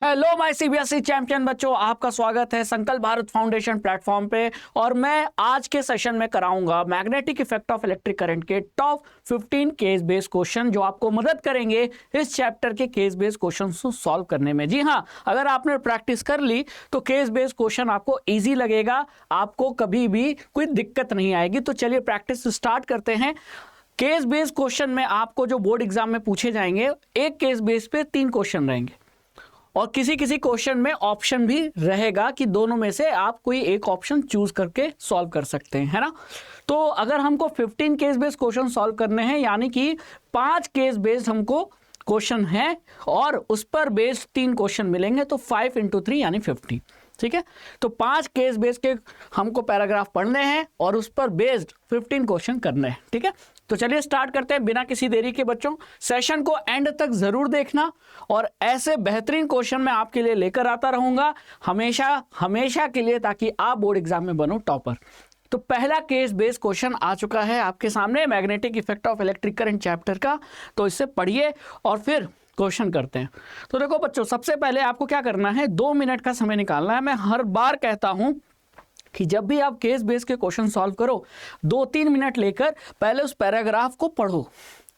Hello my CBSE champion बच्चों, आपका स्वागत है संकल्प भारत फाउंडेशन प्लेटफॉर्म पे। और मैं आज के सेशन में कराऊंगा magnetic effect of electric current के टॉप 15 केस बेस्ड क्वेश्चन जो आपको मदद करेंगे इस चैप्टर के केस बेस्ड क्वेश्चन को सॉल्व करने में। जी हाँ, अगर आपने प्रैक्टिस कर ली तो केस बेस्ड क्वेश्चन आपको ईजी लगेगा, आपको कभी भी कोई दिक्कत नहीं आएगी। तो चलिए प्रैक्टिस स्टार्ट करते हैं। केस बेस्ड क्वेश्चन में आपको जो बोर्ड एग्जाम में पूछे जाएंगे, एक केस बेस पे 3 क्वेश्चन रहेंगे और किसी किसी क्वेश्चन में ऑप्शन भी रहेगा कि दोनों में से आप कोई एक ऑप्शन चूज करके सॉल्व कर सकते हैं, है ना। तो अगर हमको 15 केस बेस्ड क्वेश्चन सॉल्व करने हैं, यानी कि 5 केस बेस्ड हमको क्वेश्चन है और उस पर बेस्ड 3 क्वेश्चन मिलेंगे, तो 5 × 3 यानी 50। ठीक है, तो 5 केस बेस्ड के हमको पैराग्राफ पढ़ने हैं और उस पर बेस्ड 15 क्वेश्चन करने हैं। ठीक है, तो चलिए स्टार्ट करते हैं बिना किसी देरी के। बच्चों, सेशन को एंड तक जरूर देखना और ऐसे बेहतरीन क्वेश्चन मैं आपके लिए लेकर आता रहूंगा हमेशा हमेशा के लिए, ताकि आप बोर्ड एग्जाम में बनो टॉपर। तो पहला केस बेस्ड क्वेश्चन आ चुका है आपके सामने, magnetic effect of electric current chapter का। तो इससे पढ़िए और फिर क्वेश्चन करते हैं। तो देखो बच्चों, सबसे पहले आपको क्या करना है, 2 मिनट का समय निकालना है। मैं हर बार कहता हूं कि जब भी आप केस बेस के क्वेश्चन सॉल्व करो, 2-3 मिनट लेकर पहले उस पैराग्राफ को पढ़ो,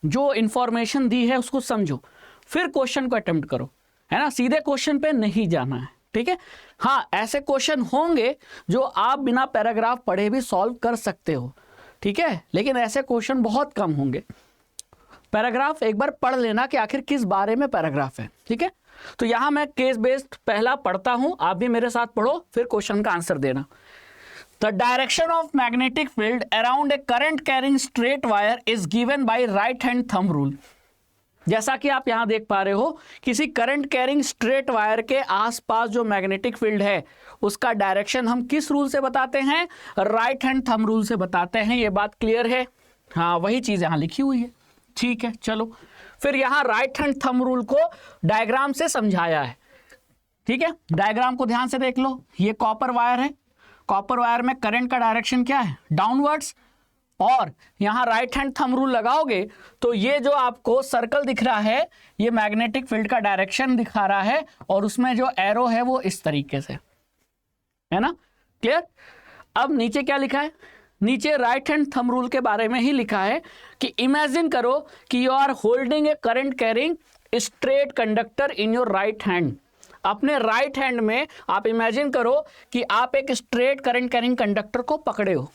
जो इंफॉर्मेशन दी है उसको समझो, फिर क्वेश्चन को अटेम्प्ट करो, है ना। सीधे क्वेश्चन पे नहीं जाना है, ठीक है। हाँ, ऐसे क्वेश्चन होंगे जो आप बिना पैराग्राफ पढ़े भी सॉल्व कर सकते हो, ठीक है, लेकिन ऐसे क्वेश्चन बहुत कम होंगे। पैराग्राफ एक बार पढ़ लेना कि आखिर किस बारे में पैराग्राफ है, ठीक है। तो यहां मैं केस बेस्ड पहला पढ़ता हूं, आप भी मेरे साथ पढ़ो, फिर क्वेश्चन का आंसर देना। The direction of magnetic field around a current carrying straight wire is given by right hand thumb rule। जैसा कि आप यहां देख पा रहे हो, किसी करंट कैरिंग स्ट्रेट वायर के आसपास जो मैग्नेटिक फील्ड है उसका डायरेक्शन हम किस रूल से बताते हैं, राइट हैंड थंब रूल से बताते हैं। ये बात क्लियर है? हाँ, वही चीज यहां लिखी हुई है, ठीक है। चलो फिर यहां राइट हैंड थंब रूल को डायग्राम से समझाया है, ठीक है। डायग्राम को ध्यान से देख लो, ये कॉपर वायर है, कॉपर वायर में करंट का डायरेक्शन क्या है, डाउनवर्ड्स। और यहां राइट हैंड थंब रूल लगाओगे तो ये जो आपको सर्कल दिख रहा है, ये मैग्नेटिक फील्ड का डायरेक्शन दिखा रहा है और उसमें जो एरो है वो इस तरीके से है ना, क्लियर। अब नीचे क्या लिखा है, नीचे राइट हैंड थंब रूल के बारे में ही लिखा है कि इमेजिन करो कि you are holding a current carrying straight conductor in your right hand. अपने राइट हैंड में आप इमेजिन करो कि आप एक स्ट्रेट करंट कैरिंग कंडक्टर को पकड़े हो,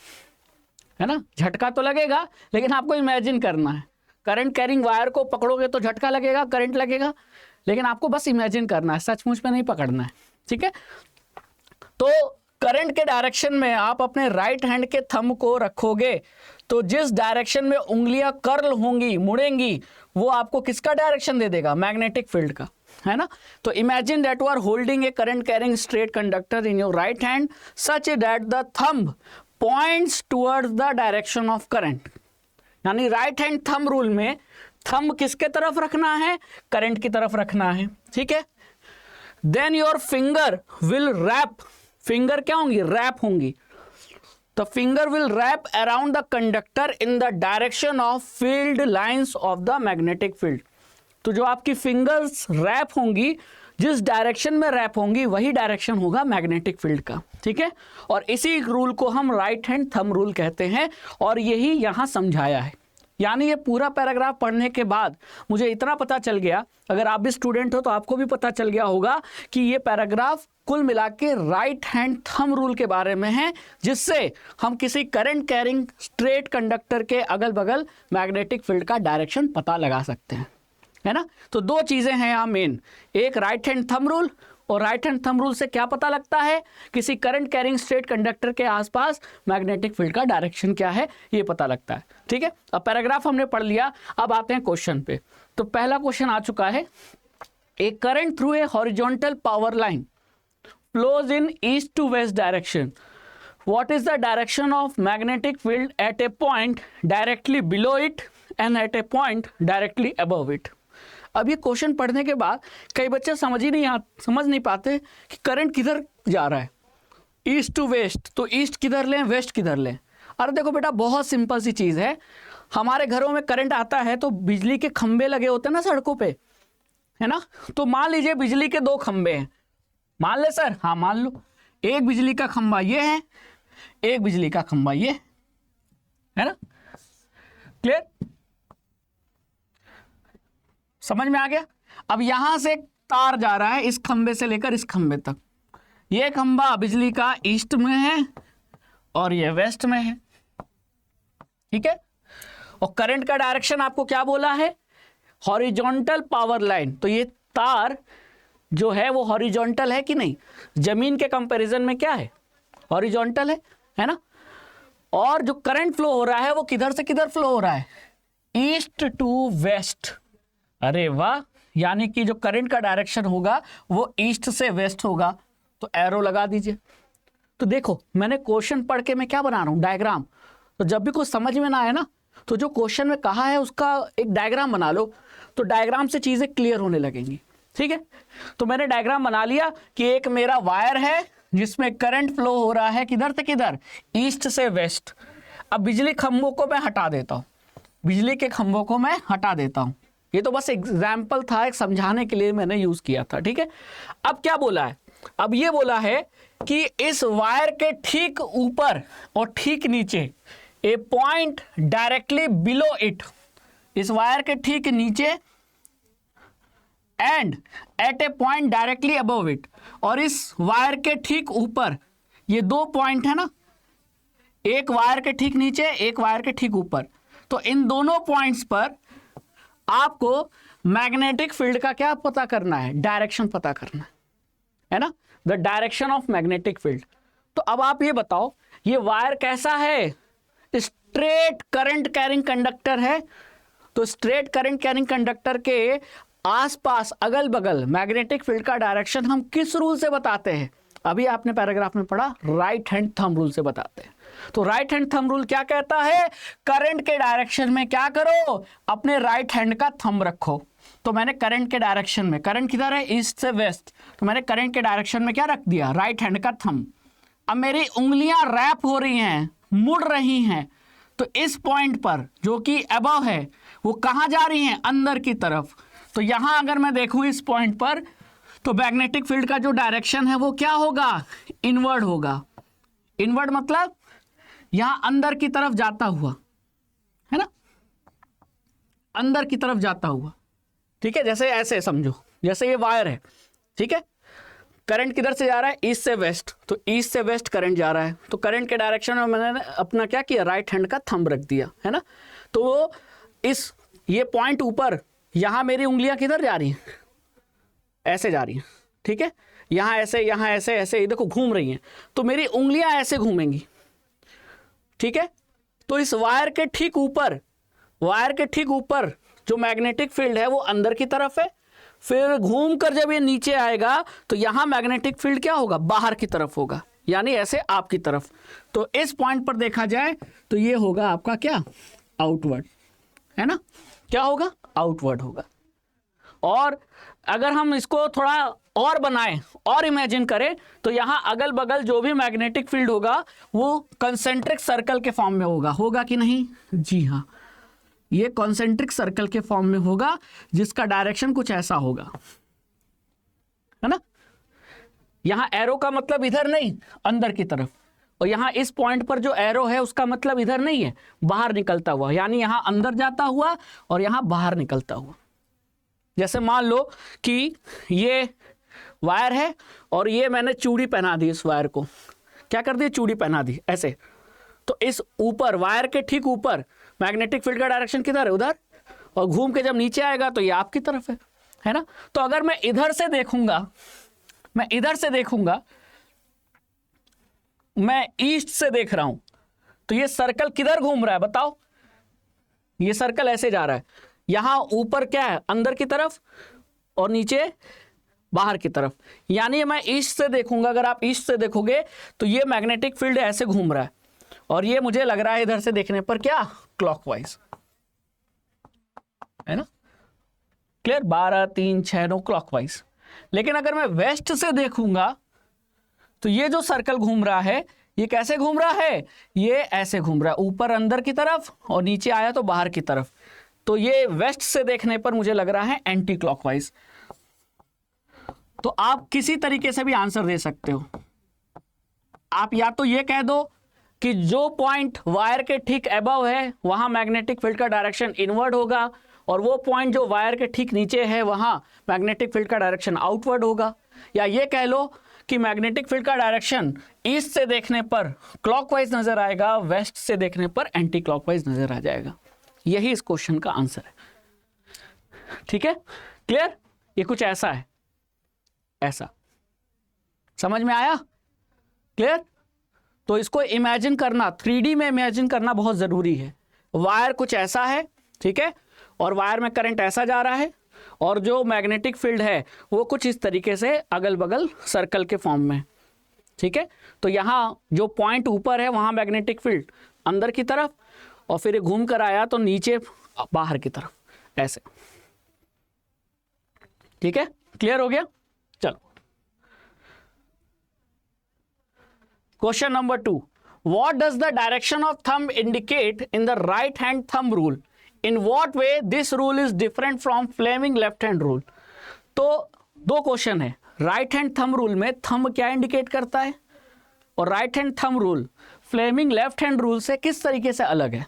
है ना। झटका तो लगेगा, लेकिन आपको इमेजिन करना है, करंट कैरिंग वायर को पकड़ोगे तो झटका लगेगा, करंट लगेगा, लेकिन आपको बस इमेजिन करना है, सचमुच में नहीं पकड़ना है, ठीक है। तो करंट के डायरेक्शन में आप अपने राइट हैंड के थंब को रखोगे तो जिस डायरेक्शन में उंगलियां कर्ल होंगी, मुड़ेंगी, वो आपको किसका डायरेक्शन दे देगा, मैग्नेटिक फील्ड का, है ना। तो imagine that you are holding a current carrying straight conductor in your right hand such that the thumb points towards the direction of current. यानी राइट हैंड थंब रूल में thumb किसके तरफ रखना है, करंट की तरफ रखना है, ठीक है। Then your finger will wrap, finger क्या होंगी, रैप होंगी। The finger will wrap around the conductor in the direction of field lines of the magnetic field। तो जो आपकी फिंगर्स रैप होंगी, जिस डायरेक्शन में रैप होंगी वही डायरेक्शन होगा मैग्नेटिक फील्ड का, ठीक है। और इसी रूल को हम राइट हैंड थंब रूल कहते हैं और यही यहां समझाया है। यानी ये पूरा पैराग्राफ पढ़ने के बाद मुझे इतना पता चल गया, अगर आप भी स्टूडेंट हो तो आपको भी पता चल गया होगा कि ये पैराग्राफ कुल मिला के राइट हैंड थंब रूल के बारे में है, जिससे हम किसी करंट कैरिंग स्ट्रेट कंडक्टर के अगल बगल मैग्नेटिक फील्ड का डायरेक्शन पता लगा सकते हैं, है ना। तो 2 चीजें हैं यहाँ मेन, एक राइट हैंड थंब रूल, और राइट हैंड थंब रूल से क्या पता लगता है, किसी करंट कैरिंग स्ट्रेट कंडक्टर के आसपास मैग्नेटिक फील्ड का डायरेक्शन क्या है, ये पता लगता है, ठीक है। अब पैराग्राफ हमने पढ़ लिया, अब आते हैं क्वेश्चन पे। तो पहला क्वेश्चन आ चुका है, a current through a horizontal power line flows in east to west direction, what is the direction of magnetic field at a point directly below it and at a point directly above it। अब ये question पढ़ने के बाद कई बच्चे समझ नहीं पाते कि करंट किधर जा रहा है, ईस्ट टू वेस्ट, तो ईस्ट किधर लें, वेस्ट किधर लें। अरे देखो बेटा, बहुत सिंपल सी चीज़ है, हमारे घरों में करंट आता है तो बिजली के खंभे लगे होते हैं ना सड़कों पे, है ना। तो मान लीजिए बिजली के दो खंबे हैं, मान ले सर, हाँ मान लो, एक बिजली का खंबा ये है, एक बिजली का खंबा ये है ना। क्लियर, समझ में आ गया। अब यहां से एक तार जा रहा है इस खंबे से लेकर इस खंबे तक, ये खंबा बिजली का ईस्ट में है और ये वेस्ट में है, ठीक है। और करंट का डायरेक्शन आपको क्या बोला है, हॉरिजॉन्टल पावर लाइन। तो ये तार जो है वो हॉरिजॉन्टल है कि नहीं, जमीन के कंपैरिजन में क्या है, हॉरिजॉन्टल है ना। और जो करंट फ्लो हो रहा है वो किधर से किधर फ्लो हो रहा है, ईस्ट टू वेस्ट। अरे वाह, यानी कि जो करंट का डायरेक्शन होगा वो ईस्ट से वेस्ट होगा। तो एरो लगा दीजिए। तो देखो मैंने क्वेश्चन पढ़ के मैं क्या बना रहा हूं, डायग्राम। तो जब भी कुछ समझ में ना आए ना, तो जो क्वेश्चन में कहा है उसका एक डायग्राम बना लो, तो डायग्राम से चीजें क्लियर होने लगेंगी, ठीक है। तो मैंने डायग्राम बना लिया कि एक मेरा वायर है जिसमें करंट फ्लो हो रहा है किधर से किधर, ईस्ट से वेस्ट। अब बिजली खंभों को मैं हटा देता हूं, बिजली के खंभों को मैं हटा देता हूं। ये तो बस एग्जाम्पल था, एक समझाने के लिए मैंने यूज किया था, ठीक है। अब क्या बोला है, अब ये बोला है कि इस वायर के ठीक ऊपर और ठीक नीचे, a point directly below it, इस वायर के ठीक नीचे and at a point directly above it, और इस वायर के ठीक ऊपर, ये दो पॉइंट है ना, एक वायर के ठीक नीचे एक वायर के ठीक ऊपर। तो इन दोनों पॉइंट्स पर आपको मैग्नेटिक फील्ड का क्या पता करना है, डायरेक्शन पता करना है ना, the direction of magnetic field. तो अब आप ये बताओ, ये वायर कैसा है, स्ट्रेट करंट कैरिंग कंडक्टर है। तो स्ट्रेट करंट कैरिंग कंडक्टर के आसपास अगल बगल मैग्नेटिक फील्ड का डायरेक्शन हम किस रूल से बताते हैं, अभी आपने पैराग्राफ में पढ़ा, राइट हैंड थंब रूल से बताते हैं। तो राइट हैंड थंब रूल क्या कहता है, करंट के डायरेक्शन में क्या करो, अपने राइट हैंड का थंब रखो। तो मैंने करंट के डायरेक्शन में, करंट किधर है, ईस्ट से वेस्ट, तो मैंने करंट के डायरेक्शन में क्या रख दिया, राइट हैंड का थंब। अब मेरी उंगलियां रैप हो रही हैं, मुड़ रही हैं, तो इस पॉइंट पर जो कि अबव है वो कहां जा रही हैं, अंदर की तरफ। तो यहां अगर मैं देखूं इस पॉइंट पर, तो मैग्नेटिक फील्ड का जो डायरेक्शन है वो क्या होगा, इनवर्ड होगा। इनवर्ड मतलब यहां अंदर की तरफ जाता हुआ, है ना, अंदर की तरफ जाता हुआ, ठीक है। जैसे ऐसे समझो, जैसे ये वायर है, ठीक है, करंट किधर से जा रहा है, ईस्ट से वेस्ट, तो ईस्ट से वेस्ट करंट जा रहा है। तो करंट के डायरेक्शन में मैंने अपना क्या किया, राइट हैंड का थंब रख दिया, है ना। तो इस ये पॉइंट ऊपर, यहां मेरी उंगलियां किधर जा रही हैं, ऐसे जा रही हैं, ठीक है, यहां ऐसे, यहां ऐसे, ऐसे, ये देखो घूम रही हैं, तो मेरी उंगलियां ऐसे घूमेंगी, ठीक है। तो इस वायर के ठीक ऊपर, वायर के ठीक ऊपर जो मैग्नेटिक फील्ड है वो अंदर की तरफ है, फिर घूम कर जब ये नीचे आएगा तो यहां मैग्नेटिक फील्ड क्या होगा, बाहर की तरफ होगा, यानी ऐसे आपकी तरफ। तो इस पॉइंट पर देखा जाए तो ये होगा आपका क्या, आउटवर्ड, है ना, क्या होगा, आउटवर्ड होगा। और अगर हम इसको थोड़ा और बनाएं और इमेजिन करें, तो यहां अगल बगल जो भी मैग्नेटिक फील्ड होगा वो कंसेंट्रिक सर्कल के फॉर्म में होगा कि नहीं, जी हाँ, ये कॉन्सेंट्रिक सर्कल के फॉर्म में होगा, जिसका डायरेक्शन कुछ ऐसा होगा, है ना। यहां एरो का मतलब इधर नहीं, अंदर की तरफ, और यहां इस पॉइंट पर जो एरो है उसका मतलब इधर नहीं है, बाहर निकलता हुआ, यानी यहां अंदर जाता हुआ और यहां बाहर निकलता हुआ। जैसे मान लो कि ये वायर है और ये मैंने चूड़ी पहना दी, इस वायर को क्या कर दी, चूड़ी पहना दी ऐसे। तो इस ऊपर, वायर के ठीक ऊपर मैग्नेटिक फील्ड का डायरेक्शन किधर है, उधर, और घूम के जब नीचे आएगा तो ये आपकी तरफ है ना। तो अगर मैं इधर से देखूंगा, मैं इधर से देखूंगा, मैं ईस्ट से देख रहा हूं, तो ये सर्कल किधर घूम रहा है बताओ, ये सर्कल ऐसे जा रहा है, यहां ऊपर क्या है, अंदर की तरफ, और नीचे बाहर की तरफ। यानी मैं ईस्ट से देखूंगा, अगर आप ईस्ट से देखोगे तो ये मैग्नेटिक फील्ड ऐसे घूम रहा है, और ये मुझे लग रहा है इधर से देखने पर क्या, क्लॉकवाइज, है ना। Clear, 12 3 6 9 clockwise. लेकिन अगर मैं वेस्ट से देखूंगा तो ये जो सर्कल घूम रहा है ये कैसे घूम रहा है, ये ऐसे घूम रहा है, ऊपर अंदर की तरफ और नीचे आया तो बाहर की तरफ। तो ये वेस्ट से देखने पर मुझे लग रहा है एंटी क्लॉकवाइज। तो आप किसी तरीके से भी आंसर दे सकते हो। आप या तो ये कह दो कि जो पॉइंट वायर के ठीक अबव है वहां मैग्नेटिक फील्ड का डायरेक्शन इनवर्ड होगा, और वो पॉइंट जो वायर के ठीक नीचे है वहां मैग्नेटिक फील्ड का डायरेक्शन आउटवर्ड होगा। या ये कह लो कि मैग्नेटिक फील्ड का डायरेक्शन ईस्ट से देखने पर क्लॉकवाइज नजर आएगा, वेस्ट से देखने पर एंटी क्लॉकवाइज नजर आ जाएगा। यही इस क्वेश्चन का आंसर है। ठीक है, क्लियर? ये कुछ ऐसा है, ऐसा समझ में आया? क्लियर? तो इसको इमेजिन करना, 3D में इमेजिन करना बहुत जरूरी है। वायर कुछ ऐसा है, ठीक है, और वायर में करंट ऐसा जा रहा है, और जो मैग्नेटिक फील्ड है वो कुछ इस तरीके से अगल बगल सर्कल के फॉर्म में। ठीक है, तो यहाँ जो पॉइंट ऊपर है वहां मैग्नेटिक फील्ड अंदर की तरफ, और फिर घूम कर आया तो नीचे बाहर की तरफ, ऐसे। ठीक है, क्लियर हो गया? चलो, question number 2, what does the direction of thumb indicate in the right hand thumb rule? In what way this rule is different from Fleming left hand rule? तो दो क्वेश्चन है। राइट हैंड थंब रूल में thumb क्या indicate करता है, और right hand thumb rule Fleming left hand rule से किस तरीके से अलग है?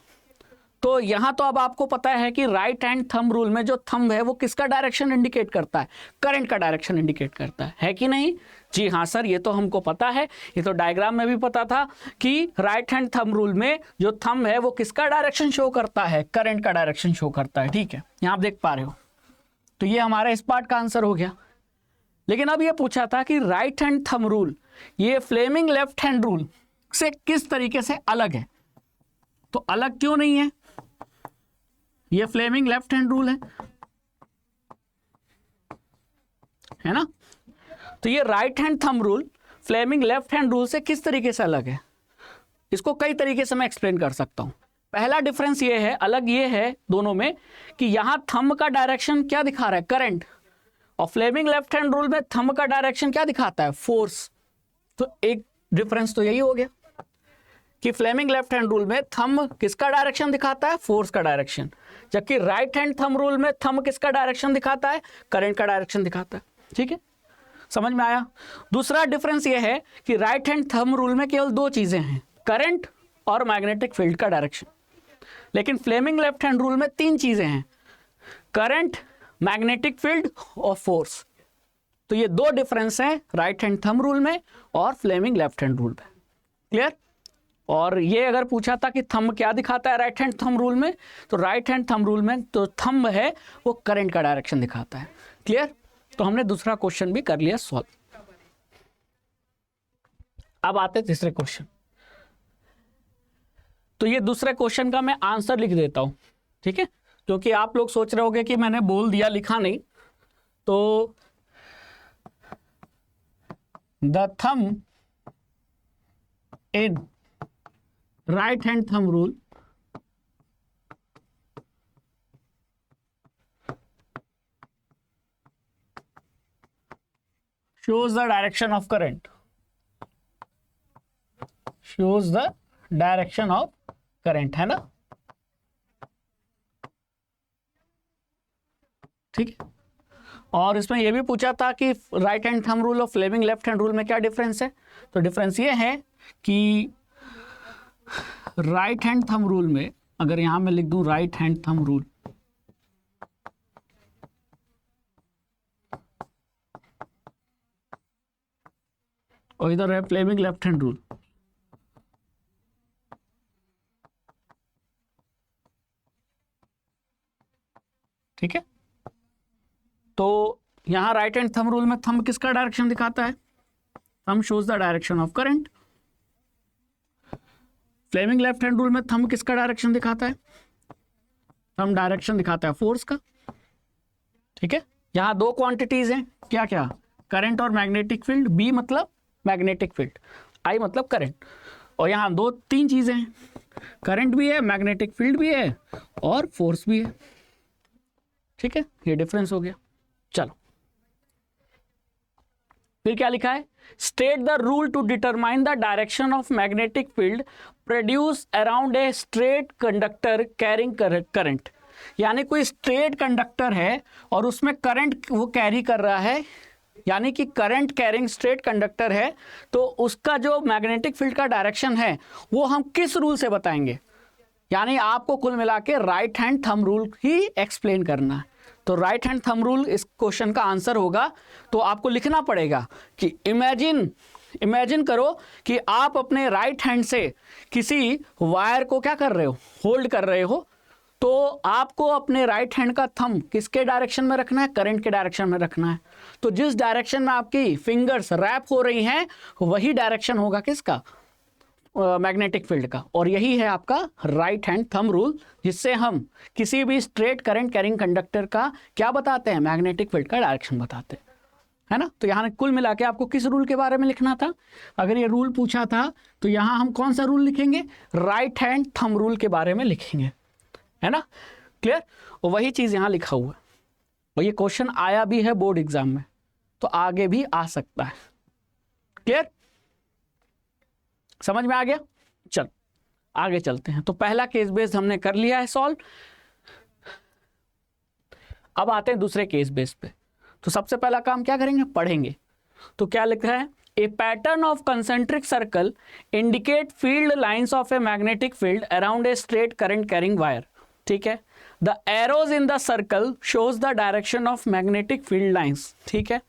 तो यहां तो अब आपको पता है कि राइट हैंड थंब रूल में जो थंब है वो किसका डायरेक्शन इंडिकेट करता है? करंट का डायरेक्शन इंडिकेट करता है कि नहीं? जी हाँ सर, ये तो हमको पता है, ये तो डायग्राम में भी पता था कि राइट हैंड थंब रूल में जो थंब है वो किसका डायरेक्शन शो करता है? करंट का डायरेक्शन शो करता है। ठीक है, यहां आप देख पा रहे हो। तो ये हमारा इस पार्ट का आंसर हो गया। लेकिन अब ये पूछा था कि राइट हैंड थंब रूल ये फ्लेमिंग लेफ्ट हैंड रूल से किस तरीके से अलग है? तो अलग क्यों नहीं है? ये फ्लेमिंग लेफ्ट हैंड रूल है ना? तो ये right hand thumb rule Fleming left hand rule से किस तरीके से अलग है? इसको कई तरीके से मैं एक्सप्लेन कर सकता हूं। पहला डिफरेंस ये है, अलग ये है दोनों में, कि यहां थंब का डायरेक्शन क्या दिखा रहा है? करंट। और फ्लेमिंग लेफ्ट हैंड रूल में थंब का डायरेक्शन क्या दिखाता है? फोर्स। तो एक डिफरेंस तो यही हो गया कि फ्लेमिंग लेफ्ट हैंड रूल में थंब किसका डायरेक्शन दिखाता है? फोर्स का डायरेक्शन। जबकि राइट हैंड थंब रूल में थंब किसका डायरेक्शन दिखाता है? करंट का डायरेक्शन दिखाता है। ठीक है, समझ में आया? दूसरा डिफरेंस यह है कि राइट हैंड थंब रूल में केवल दो चीजें हैं, करंट और मैग्नेटिक फील्ड का डायरेक्शन। लेकिन फ्लेमिंग लेफ्ट हैंड रूल में तीन चीजें हैं, करंट, मैग्नेटिक फील्ड और फोर्स। तो ये दो डिफरेंस हैं राइट हैंड थंब रूल में और फ्लेमिंग लेफ्ट हैंड रूल में। क्लियर? और ये अगर पूछा था कि थंब क्या दिखाता है राइट हैंड थंब रूल में, तो राइट हैंड थंब रूल में तो थंब है वो करंट का डायरेक्शन दिखाता है। क्लियर? तो हमने दूसरा क्वेश्चन भी कर लिया सॉल्व। अब आते हैं तीसरे क्वेश्चन। तो ये दूसरे क्वेश्चन का मैं आंसर लिख देता हूं, ठीक है, क्योंकि आप लोग सोच रहे होंगे कि मैंने बोल दिया, लिखा नहीं। तो the thumb in right hand thumb rule shows the direction of current, shows the direction of current, है ना? ठीक है। और इसमें यह भी पूछा था कि राइट हैंड थंब रूल और फ्लेमिंग लेफ्ट हैंड रूल में क्या डिफरेंस है? तो डिफरेंस ये है कि राइट हैंड थंब रूल में, अगर यहां मैं लिख दूं राइट हैंड थंब रूल, और इधर है फ्लेमिंग लेफ्ट हैंड रूल, ठीक है। तो यहां राइट हैंड थंब रूल में थंब किसका डायरेक्शन दिखाता है? Thumb shows the direction of current. Fleming left hand rule में थंब किसका डायरेक्शन दिखाता है? थंब डायरेक्शन दिखाता है फोर्स का। ठीक है, यहां दो क्वांटिटीज हैं, क्या क्या? करंट और मैग्नेटिक फील्ड। बी मतलब मैग्नेटिक फील्ड, आई मतलब करंट। और यहां दो तीन चीजें हैं, करंट भी है, मैग्नेटिक फील्ड भी है और फोर्स भी है। ठीक है, ये डिफरेंस हो गया। चलो, फिर क्या लिखा है? State the rule to determine the direction of magnetic field produce around a straight conductor carrying current. यानी कोई स्ट्रेट कंडक्टर है और उसमें करंट वो कैरी कर रहा है यानी कि करंट कैरिंग स्ट्रेट कंडक्टर है, तो उसका जो मैग्नेटिक फील्ड का डायरेक्शन है वो हम किस रूल से बताएंगे? यानी आपको कुल मिला के राइट हैंड थंब रूल ही एक्सप्लेन करना है। तो राइट हैंड थंब रूल इस क्वेश्चन का आंसर होगा। तो आपको लिखना पड़ेगा कि इमेजिन करो कि आप अपने राइट हैंड से किसी वायर को क्या कर रहे हो, होल्ड कर रहे हो। तो आपको अपने राइट हैंड का थंब किसके डायरेक्शन में रखना है? करंट के डायरेक्शन में रखना है। तो जिस डायरेक्शन में आपकी फिंगर्स रैप हो रही हैं वही डायरेक्शन होगा किसका? मैग्नेटिक फील्ड का। और यही है आपका राइट हैंड थंब रूल, जिससे हम किसी भी स्ट्रेट करंट कैरिंग कंडक्टर का क्या बताते हैं? मैग्नेटिक फील्ड का डायरेक्शन बताते हैं, है ना। तो यहाँ कुल मिला के आपको किस रूल के बारे में लिखना था? अगर ये रूल पूछा था तो यहाँ हम कौन सा रूल लिखेंगे? राइट हैंड थंब रूल के बारे में लिखेंगे, है ना। क्लियर? और वही चीज़ यहाँ लिखा हुआ है और ये क्वेश्चन आया भी है बोर्ड एग्जाम में, तो आगे भी आ सकता है। क्लियर? समझ में आ गया? चल आगे चलते हैं। तो पहला केस बेस्ड हमने कर लिया है सॉल्व। अब आते हैं दूसरे केस बेस्ड पे। तो सबसे पहला काम क्या करेंगे? पढ़ेंगे। तो क्या लिख रहा है? A pattern of concentric circle indicate field lines of a magnetic field around a straight current carrying wire. ठीक है। The arrows in the circle shows the direction of magnetic field lines. ठीक है।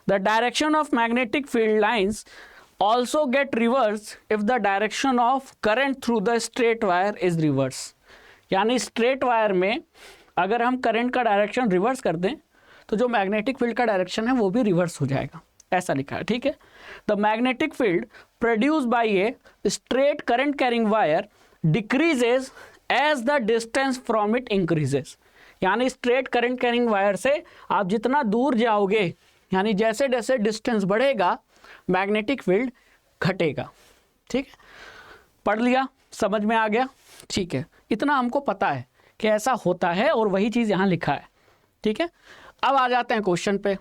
The direction of magnetic field lines also get reverse if the direction of current through the straight wire is reverse। यानी straight wire में अगर हम current का direction reverse कर दें तो जो मैग्नेटिक फील्ड का डायरेक्शन है वो भी रिवर्स हो जाएगा, ऐसा लिखा है। ठीक है। The magnetic field produce by a straight current carrying wire decreases as the distance from it increases. यानी स्ट्रेट करंट कैरिंग वायर से आप जितना दूर जाओगे, यानी जैसे जैसे डिस्टेंस बढ़ेगा मैग्नेटिक फील्ड घटेगा। ठीक है। पढ़ लिया, समझ में आ गया? ठीक है, इतना हमको पता है कि ऐसा होता है और वही चीज़ यहाँ लिखा है। ठीक है। अब आ जाते हैं क्वेश्चन पे।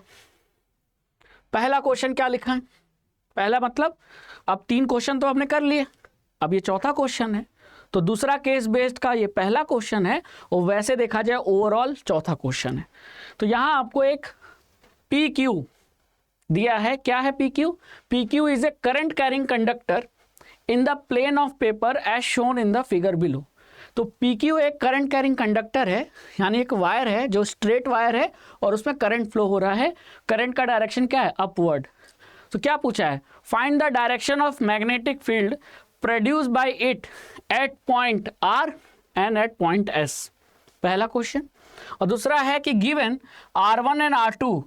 पहला क्वेश्चन क्या लिखा है? पहला मतलब अब 3 क्वेश्चन तो आपने कर लिए, अब ये चौथा क्वेश्चन है। तो दूसरा केस बेस्ड का ये पहला क्वेश्चन है और वैसे देखा जाए ओवरऑल चौथा क्वेश्चन है। तो यहाँ आपको एक पी क्यू दिया है। क्या है P Q? P Q is a current carrying conductor in the plane of paper as shown in the figure below. तो पी क्यू एक करंट कैरिंग कंडक्टर है, यानी एक वायर है जो स्ट्रेट वायर है और उसमें करंट फ्लो हो रहा है। करंट का डायरेक्शन क्या है? अपवर्ड। तो क्या पूछा है? Find the direction of magnetic field produce by it at point R and at point S. पहला क्वेश्चन। और दूसरा है कि given R1 and R2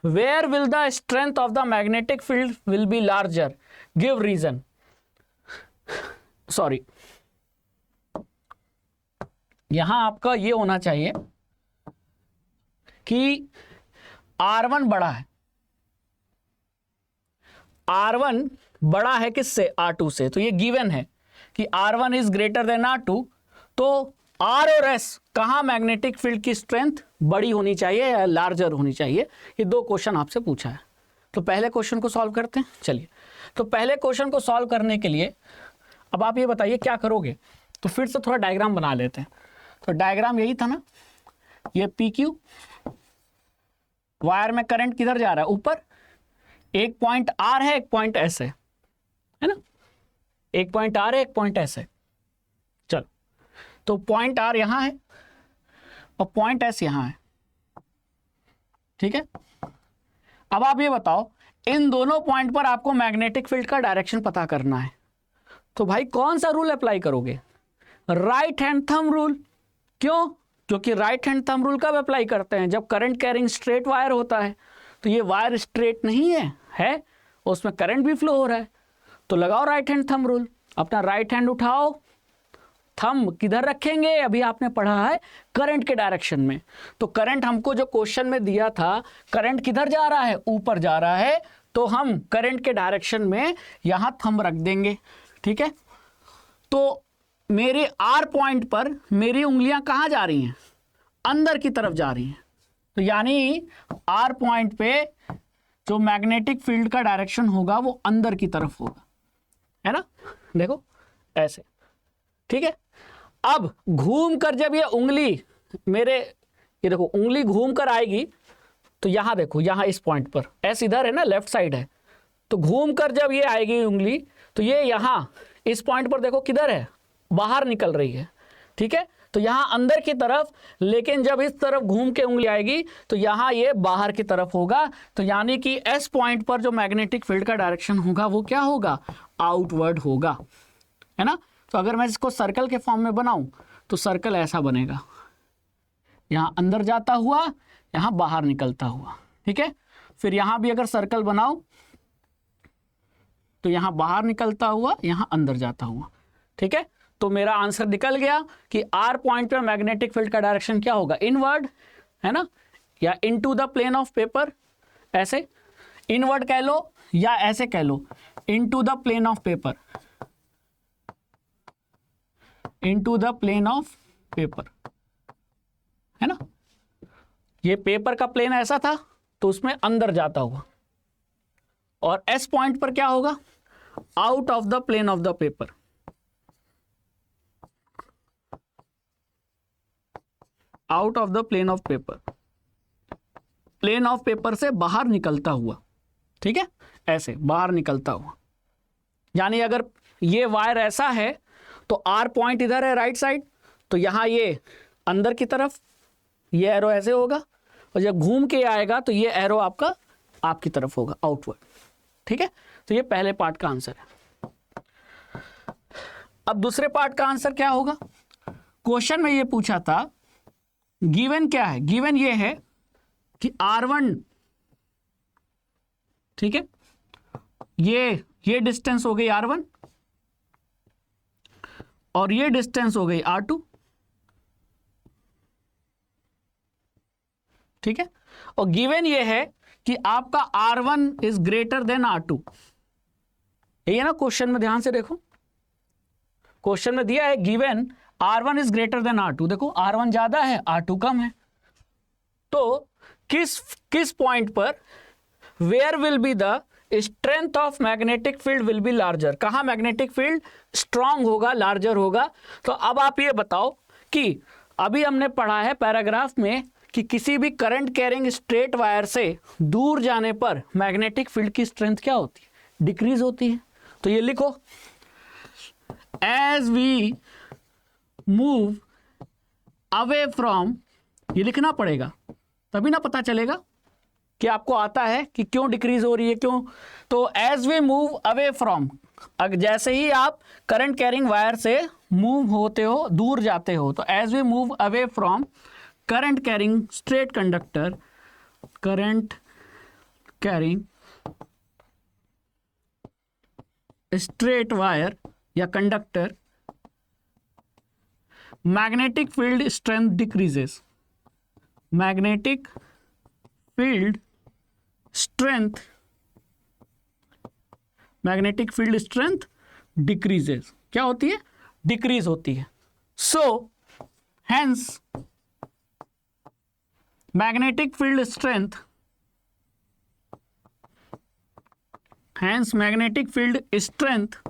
where will the strength of the magnetic field will be larger, give reason। Sorry, यहां आपका ये होना चाहिए कि R1 बड़ा है। R1 बड़ा है किससे? R2 से। तो ये गिवन है कि R1 is greater than R2। तो R और S कहाँ मैग्नेटिक फील्ड की स्ट्रेंथ बड़ी होनी चाहिए या लार्जर होनी चाहिए? ये 2 क्वेश्चन आपसे पूछा है। तो पहले क्वेश्चन को सॉल्व करते हैं। चलिए, तो पहले क्वेश्चन को सॉल्व करने के लिए अब आप ये बताइए क्या करोगे। तो फिर से थोड़ा डायग्राम बना लेते हैं। तो डायग्राम यही था ना, ये पी क्यू, वायर में करंट किधर जा रहा है? ऊपर। एक पॉइंट आर है, एक पॉइंट एस है ना। एक पॉइंट आर है, एक पॉइंट एस है। चलो, तो पॉइंट आर यहां है और पॉइंट एस यहां है। ठीक है। अब आप ये बताओ, इन दोनों पॉइंट पर आपको मैग्नेटिक फील्ड का डायरेक्शन पता करना है। तो भाई कौन सा रूल अप्लाई करोगे? Right hand thumb rule. क्यों? क्योंकि राइट हैंड थंब रूल कब अप्लाई करते हैं? जब करंट कैरिंग स्ट्रेट वायर होता है। तो ये वायर स्ट्रेट नहीं है उसमें करंट भी फ्लो हो रहा है। तो लगाओ राइट हैंड थंब रूल। अपना राइट हैंड उठाओ, थंब किधर रखेंगे? अभी आपने पढ़ा है करंट के डायरेक्शन में। तो करंट हमको जो क्वेश्चन में दिया था, करंट किधर जा रहा है? ऊपर जा रहा है। तो हम करंट के डायरेक्शन में यहां थंब रख देंगे। ठीक है। तो मेरे आर पॉइंट पर मेरी उंगलियां कहां जा रही हैं? अंदर की तरफ जा रही हैं। तो यानी आर पॉइंट पे जो मैग्नेटिक फील्ड का डायरेक्शन होगा वो अंदर की तरफ होगा, है ना। देखो ऐसे। ठीक है। अब घूम कर जब ये उंगली ये देखो उंगली घूम कर आएगी तो यहां देखो, यहां इस पॉइंट पर एस इधर है ना, लेफ्ट साइड है, तो घूम कर जब ये आएगी उंगली तो ये यहां इस पॉइंट पर देखो किधर है, बाहर निकल रही है, ठीक है, तो यहां अंदर की तरफ, लेकिन जब इस तरफ घूम के उंगली आएगी तो यहां ये बाहर की तरफ होगा। तो यानी कि एस पॉइंट पर जो मैग्नेटिक फील्ड का डायरेक्शन होगा वो क्या होगा, आउटवर्ड होगा, है ना। तो अगर मैं इसको सर्कल के फॉर्म में बनाऊं तो सर्कल ऐसा बनेगा, यहां अंदर जाता हुआ, यहां बाहर निकलता हुआ, ठीक है। फिर यहां भी अगर सर्कल बनाऊं तो यहां बाहर निकलता हुआ, यहां अंदर जाता हुआ, ठीक है। तो मेरा आंसर निकल गया कि आर पॉइंट पे मैग्नेटिक फील्ड का डायरेक्शन क्या होगा, इनवर्ड, है ना, या into the plane of paper, ऐसे इनवर्ड कह लो या ऐसे कह लो, into the plane of paper, into the plane of paper, है ना। ये पेपर का प्लेन ऐसा था तो उसमें अंदर जाता हुआ, और एस पॉइंट पर क्या होगा, out of the plane of the paper, out of the plane of paper, plane of paper से बाहर निकलता हुआ, ठीक है, ऐसे बाहर निकलता हुआ। यानी अगर ये वायर ऐसा है तो आर पॉइंट इधर है राइट साइड, तो यहां ये अंदर की तरफ ये एरो ऐसे होगा, और जब घूम के आएगा तो ये एरो आपका आपकी तरफ होगा, आउटवर्ड, ठीक है। तो ये पहले पार्ट का आंसर है। अब दूसरे पार्ट का आंसर क्या होगा, क्वेश्चन में ये पूछा था, गिवन क्या है, गिवन ये है कि R1, ठीक है, ये डिस्टेंस हो गई R1 और ये डिस्टेंस हो गई R2, ठीक है, और गिवन ये है कि आपका R1 is greater than R2, यही है ना क्वेश्चन में, ध्यान से देखो, क्वेश्चन में दिया है given R1 is greater than R2, देखो R1 ज्यादा है R2 कम है, तो किस पॉइंट पर where will be the strength of magnetic field will be larger, कहां मैग्नेटिक फील्ड स्ट्रांग होगा, लार्जर होगा। तो अब आप ये बताओ कि अभी हमने पढ़ा है पैराग्राफ में कि किसी भी करंट कैरिंग स्ट्रेट वायर से दूर जाने पर मैग्नेटिक फील्ड की स्ट्रेंथ क्या होती है, डिक्रीज होती है। तो ये लिखो, as we move away from, ये लिखना पड़ेगा तभी ना पता चलेगा कि आपको आता है कि क्यों डिक्रीज हो रही है, क्यों। तो as we move away from, जैसे ही आप करंट कैरिंग वायर से मूव होते हो, दूर जाते हो, तो as we move away from current carrying straight conductor, current carrying straight wire या conductor, magnetic field strength decreases, magnetic field strength, magnetic field strength decreases, क्या होती है, डिक्रीज होती है। So hence magnetic field strength, hence magnetic field strength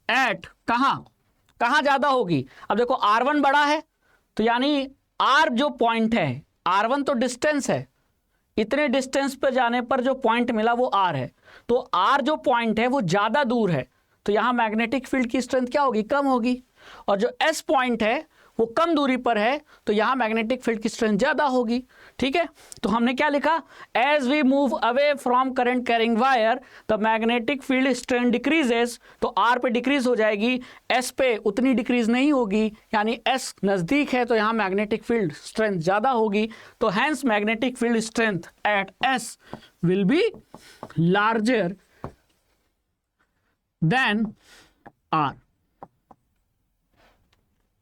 at, कहां ज्यादा होगी। अब देखो R1 बड़ा है तो यानी R जो पॉइंट है, R1 तो डिस्टेंस है, इतने डिस्टेंस पर जाने पर जो पॉइंट मिला वो R है, तो R जो पॉइंट है वो ज्यादा दूर है, तो यहां मैग्नेटिक फील्ड की स्ट्रेंथ क्या होगी, कम होगी। और जो S पॉइंट है वो कम दूरी पर है, तो यहां मैग्नेटिक फील्ड की स्ट्रेंथ ज्यादा होगी, ठीक है। तो हमने क्या लिखा, as we move away from current carrying wire the magnetic field strength decreases, तो R पे डिक्रीज हो जाएगी, S पे उतनी डिक्रीज नहीं होगी, यानी S नजदीक है तो यहां मैग्नेटिक फील्ड स्ट्रेंथ ज्यादा होगी। तो hence magnetic field strength eight S will be larger than R,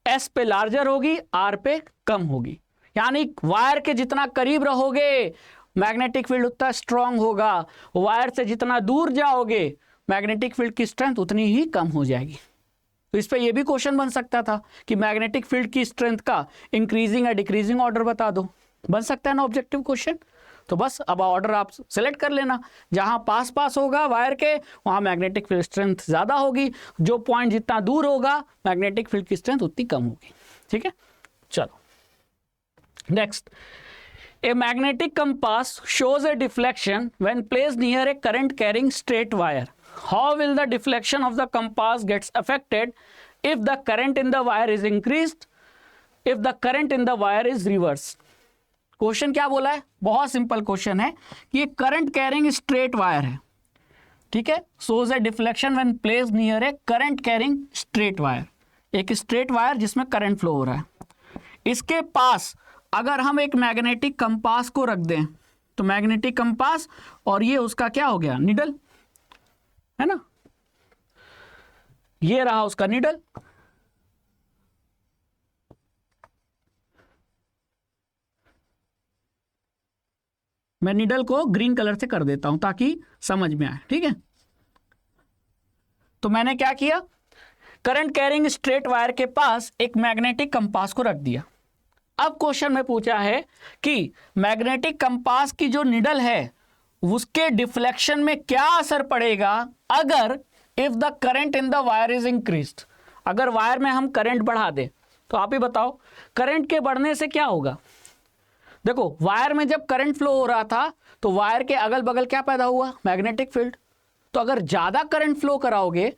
S पे लार्जर होगी, R पे कम होगी, यानी वायर के जितना करीब रहोगे मैग्नेटिक फील्ड उतना स्ट्रांग होगा, वायर से जितना दूर जाओगे मैग्नेटिक फील्ड की स्ट्रेंथ उतनी ही कम हो जाएगी। तो इस पे ये भी क्वेश्चन बन सकता था कि मैग्नेटिक फील्ड की स्ट्रेंथ का इंक्रीजिंग या डिक्रीजिंग ऑर्डर बता दो, बन सकता है ना ऑब्जेक्टिव क्वेश्चन। तो बस अब ऑर्डर आप सेलेक्ट कर लेना, जहां पास पास होगा वायर के वहां मैग्नेटिक फील्ड स्ट्रेंथ ज्यादा होगी, जो पॉइंट जितना दूर होगा मैग्नेटिक फील्ड की स्ट्रेंथ उतनी कम होगी, ठीक है। चलो next, A magnetic compass shows a deflection when placed near a current carrying straight wire. How will the deflection of the compass gets affected if the current in the wire is increased, if the current in the wire is reversed? Question क्या बोला है? बहुत simple question है कि एक current carrying straight wire है, ठीक है, shows a deflection when placed near a current carrying straight wire. एक स्ट्रेट वायर जिसमें करंट फ्लो हो रहा है, इसके पास अगर हम एक मैग्नेटिक कंपास को रख दें तो मैग्नेटिक कंपास और ये उसका क्या हो गया, निडल, है ना, ये रहा उसका निडल. मैं निडल को ग्रीन कलर से कर देता हूं ताकि समझ में आए, ठीक है. तो मैंने क्या किया, करंट कैरिंग स्ट्रेट वायर के पास एक मैग्नेटिक कंपास को रख दिया. अब क्वेश्चन में पूछा है कि मैग्नेटिक कंपास की जो निडल है उसके डिफ्लेक्शन में क्या असर पड़ेगा अगर if the current in the wire is increased. अगर वायर में हम करंट बढ़ा दें तो आप ही बताओ करंट के बढ़ने से क्या होगा. देखो वायर में जब करंट फ्लो हो रहा था तो वायर के अगल बगल क्या पैदा हुआ, मैग्नेटिक फील्ड. तो अगर ज्यादा करंट फ्लो कराओगे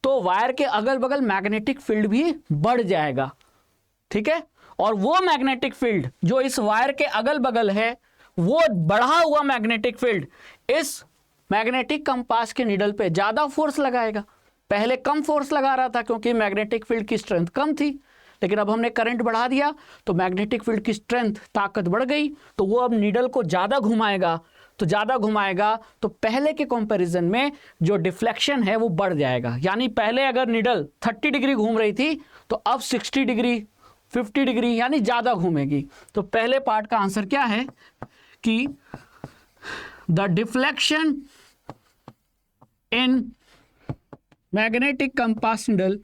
तो वायर के अगल बगल मैग्नेटिक फील्ड भी बढ़ जाएगा, ठीक है. और वो मैग्नेटिक फील्ड जो इस वायर के अगल बगल है, वो बढ़ा हुआ मैग्नेटिक फील्ड इस मैग्नेटिक कंपास के नीडल पे ज्यादा फोर्स लगाएगा. पहले कम फोर्स लगा रहा था क्योंकि मैग्नेटिक फील्ड की स्ट्रेंथ कम थी, लेकिन अब हमने करंट बढ़ा दिया तो मैग्नेटिक फील्ड की स्ट्रेंथ, ताकत बढ़ गई, तो वो अब नीडल को ज्यादा घुमाएगा. तो ज्यादा घुमाएगा तो पहले के कंपैरिजन में जो डिफ्लेक्शन है वो बढ़ जाएगा. यानी पहले अगर नीडल 30 डिग्री घूम रही थी तो अब 60 डिग्री, 50 डिग्री यानी ज्यादा घूमेगी. तो पहले पार्ट का आंसर क्या है कि the deflection in magnetic compass needle,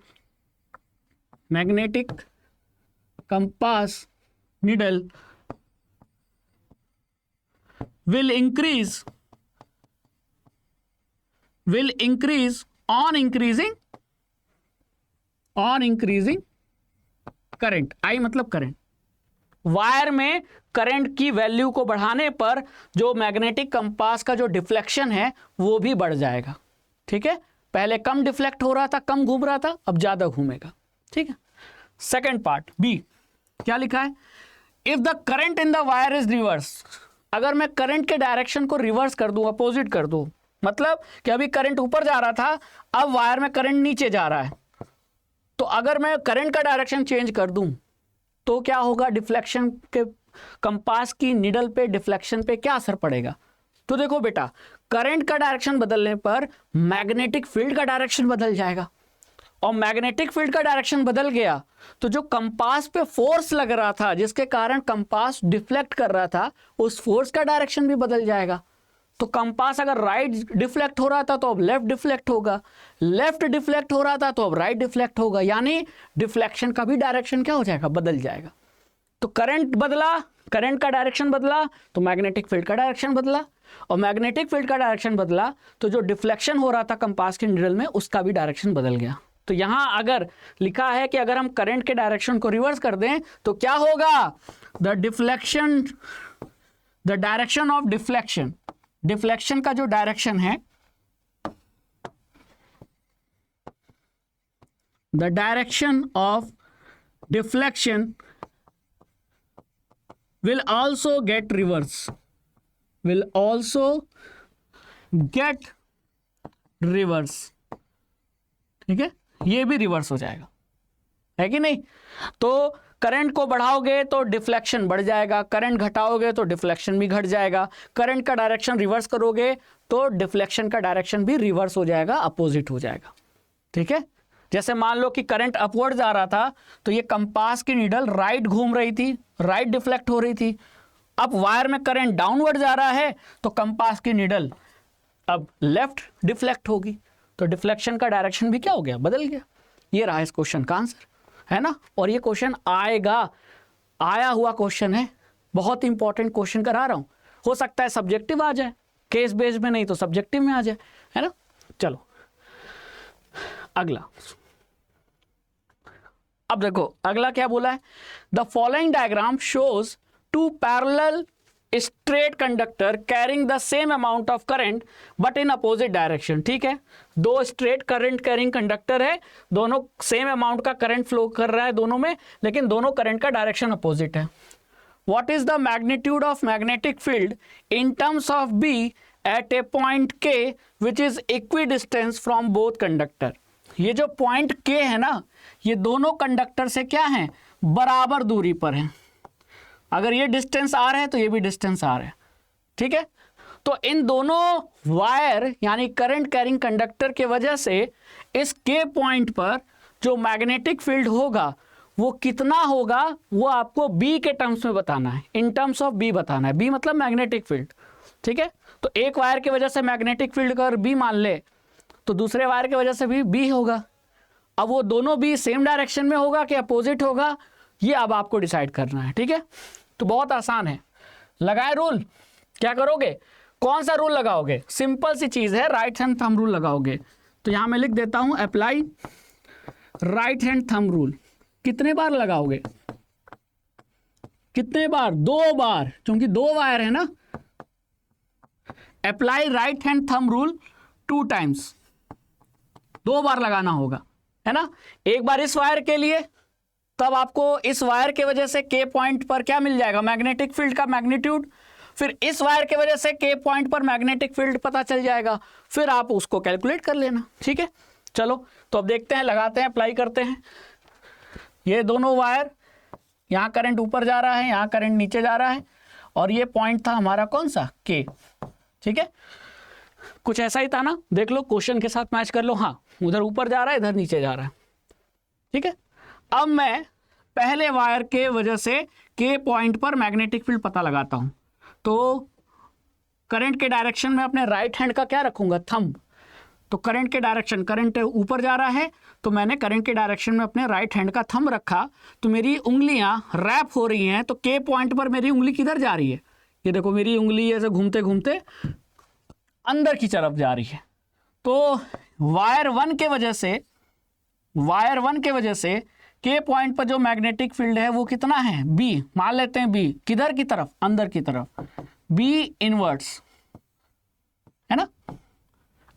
magnetic compass needle will increase on increasing current. I मतलब करंट. वायर में करंट की वैल्यू को बढ़ाने पर जो मैग्नेटिक कंपास का जो डिफ्लेक्शन है वो भी बढ़ जाएगा, ठीक है. पहले कम डिफ्लेक्ट हो रहा था, कम घूम रहा था, अब ज्यादा घूमेगा, ठीक है. सेकंड पार्ट बी क्या लिखा है, if the current in the wire is reverse. अगर मैं करंट के डायरेक्शन को रिवर्स कर दूं, अपोजिट कर दूं, मतलब कि अभी करंट ऊपर जा रहा था, अब वायर में करंट नीचे जा रहा है, तो अगर मैं करंट का डायरेक्शन चेंज कर दूं तो क्या होगा, डिफ्लेक्शन के कंपास की निडल पे, डिफ्लेक्शन पे क्या असर पड़ेगा. तो देखो बेटा, करंट का डायरेक्शन बदलने पर मैग्नेटिक फील्ड का डायरेक्शन बदल जाएगा, और मैग्नेटिक फील्ड का डायरेक्शन बदल गया तो जो कंपास पे फोर्स लग रहा था जिसके कारण कंपास डिफ्लेक्ट कर रहा था, उस फोर्स का डायरेक्शन भी बदल जाएगा. तो कंपास अगर राइट डिफ्लेक्ट हो रहा था तो अब लेफ्ट डिफ्लेक्ट होगा, लेफ्ट डिफ्लेक्ट हो रहा था तो अब राइट डिफ्लेक्ट होगा, यानी डिफ्लेक्शन का भी डायरेक्शन क्या हो जाएगा, बदल जाएगा. तो करंट बदला, करंट का डायरेक्शन बदला तो मैग्नेटिक फील्ड का डायरेक्शन बदला, और मैग्नेटिक फील्ड का डायरेक्शन बदला तो जो डिफ्लेक्शन हो रहा था कंपास के निडल में उसका भी डायरेक्शन बदल गया. तो यहां अगर लिखा है कि अगर हम करंट के डायरेक्शन को रिवर्स कर दें तो क्या होगा, the deflection, the direction of deflection, deflection का जो डायरेक्शन है, the direction of deflection will also get reverse, will also get reverse, ठीक है, ये भी रिवर्स हो जाएगा, है कि नहीं. तो करंट को बढ़ाओगे तो डिफ्लेक्शन बढ़ जाएगा, करंट घटाओगे तो डिफ्लेक्शन भी घट जाएगा, करंट का डायरेक्शन रिवर्स करोगे तो डिफ्लेक्शन का डायरेक्शन भी रिवर्स हो जाएगा, अपोजिट हो जाएगा, ठीक है. जैसे मान लो कि करंट अपवर्ड जा रहा था तो ये कंपास की नीडल राइट घूम रही थी, राइट डिफ्लेक्ट हो रही थी. अब वायर में करंट डाउनवर्ड जा रहा है तो कंपास की नीडल अब लेफ्ट डिफ्लेक्ट होगी, तो डिफ्लेक्शन का डायरेक्शन भी क्या हो गया, बदल गया. ये रहा इस क्वेश्चन का आंसर, है ना. और ये क्वेश्चन आएगा, आया हुआ क्वेश्चन है, बहुत इंपॉर्टेंट क्वेश्चन करा रहा हूं. हो सकता है सब्जेक्टिव आ जाए, केस बेस्ड में नहीं तो सब्जेक्टिव में आ जाए, है ना. चलो अगला, अब देखो अगला क्या बोला है, the following diagram shows two parallel straight conductor carrying the same amount of current but in opposite direction. ठीक है, दो स्ट्रेट करंट कैरिंग कंडक्टर है, दोनों सेम अमाउंट का करंट फ्लो कर रहा है दोनों में, लेकिन दोनों करंट का डायरेक्शन अपोजिट है। What is the magnitude of magnetic field in terms of B at a point K which is equidistant from both conductor. ये जो पॉइंट के है ना, ये दोनों कंडक्टर से क्या है, बराबर दूरी पर है। अगर ये डिस्टेंस आर है तो ये भी डिस्टेंस आर है। ठीक है, तो इन दोनों वायर यानी करंट कैरिंग कंडक्टर के वजह से इस के पॉइंट पर जो मैग्नेटिक फील्ड होगा वो कितना होगा, वो आपको बी के टर्म्स में बताना है, इन टर्म्स ऑफ बी बताना है। बी मतलब मैग्नेटिक फील्ड। ठीक है, तो एक वायर की वजह से मैग्नेटिक फील्ड का अगर बी मान ले तो दूसरे वायर की वजह से भी बी होगा। अब वो दोनों बी सेम डायरेक्शन में होगा कि अपोजिट होगा, ये अब आपको डिसाइड करना है। ठीक है, तो बहुत आसान है, लगाए रूल। क्या करोगे, कौन सा रूल लगाओगे, सिंपल सी चीज है, राइट हैंड थंब रूल लगाओगे। तो यहां मैं लिख देता हूं apply right hand thumb rule. कितने बार लगाओगे, कितने बार, 2 बार, क्योंकि 2 वायर है ना। Apply right hand thumb rule 2 times, 2 बार लगाना होगा, है ना। एक बार इस वायर के लिए, तब आपको इस वायर के वजह से के पॉइंट पर क्या मिल जाएगा, मैग्नेटिक फील्ड का मैग्नीट्यूड। फिर इस वायर के वजह से के पॉइंट पर मैग्नेटिक फील्ड पता चल जाएगा, फिर आप उसको कैलकुलेट कर लेना। ठीक है, चलो तो अब देखते हैं, लगाते हैं, अप्लाई करते हैं। ये दोनों वायर, यहाँ करंट ऊपर जा रहा है, यहाँ करंट नीचे जा रहा है, और ये पॉइंट था हमारा कौन सा, के। ठीक है, कुछ ऐसा ही था ना, देख लो क्वेश्चन के साथ मैच कर लो। हाँ, उधर ऊपर जा रहा है, इधर नीचे जा रहा है। ठीक है, अब मैं पहले वायर के वजह से के पॉइंट पर मैग्नेटिक फील्ड पता लगाता हूं। तो करंट के डायरेक्शन में अपने राइट हैंड का क्या रखूंगा, थंब। तो करंट के डायरेक्शन, करंट ऊपर जा रहा है तो मैंने करंट के डायरेक्शन में अपने राइट हैंड का थंब रखा, तो मेरी उंगलियां रैप हो रही हैं। तो के पॉइंट पर मेरी उंगली किधर जा रही है, ये देखो मेरी उंगली ऐसे घूमते घूमते अंदर की तरफ जा रही है। तो वायर 1 के वजह से के पॉइंट पर जो मैग्नेटिक फील्ड है वो कितना है, बी मान लेते हैं। बी किधर की तरफ, अंदर की तरफ, बी इनवर्ट्स, है ना।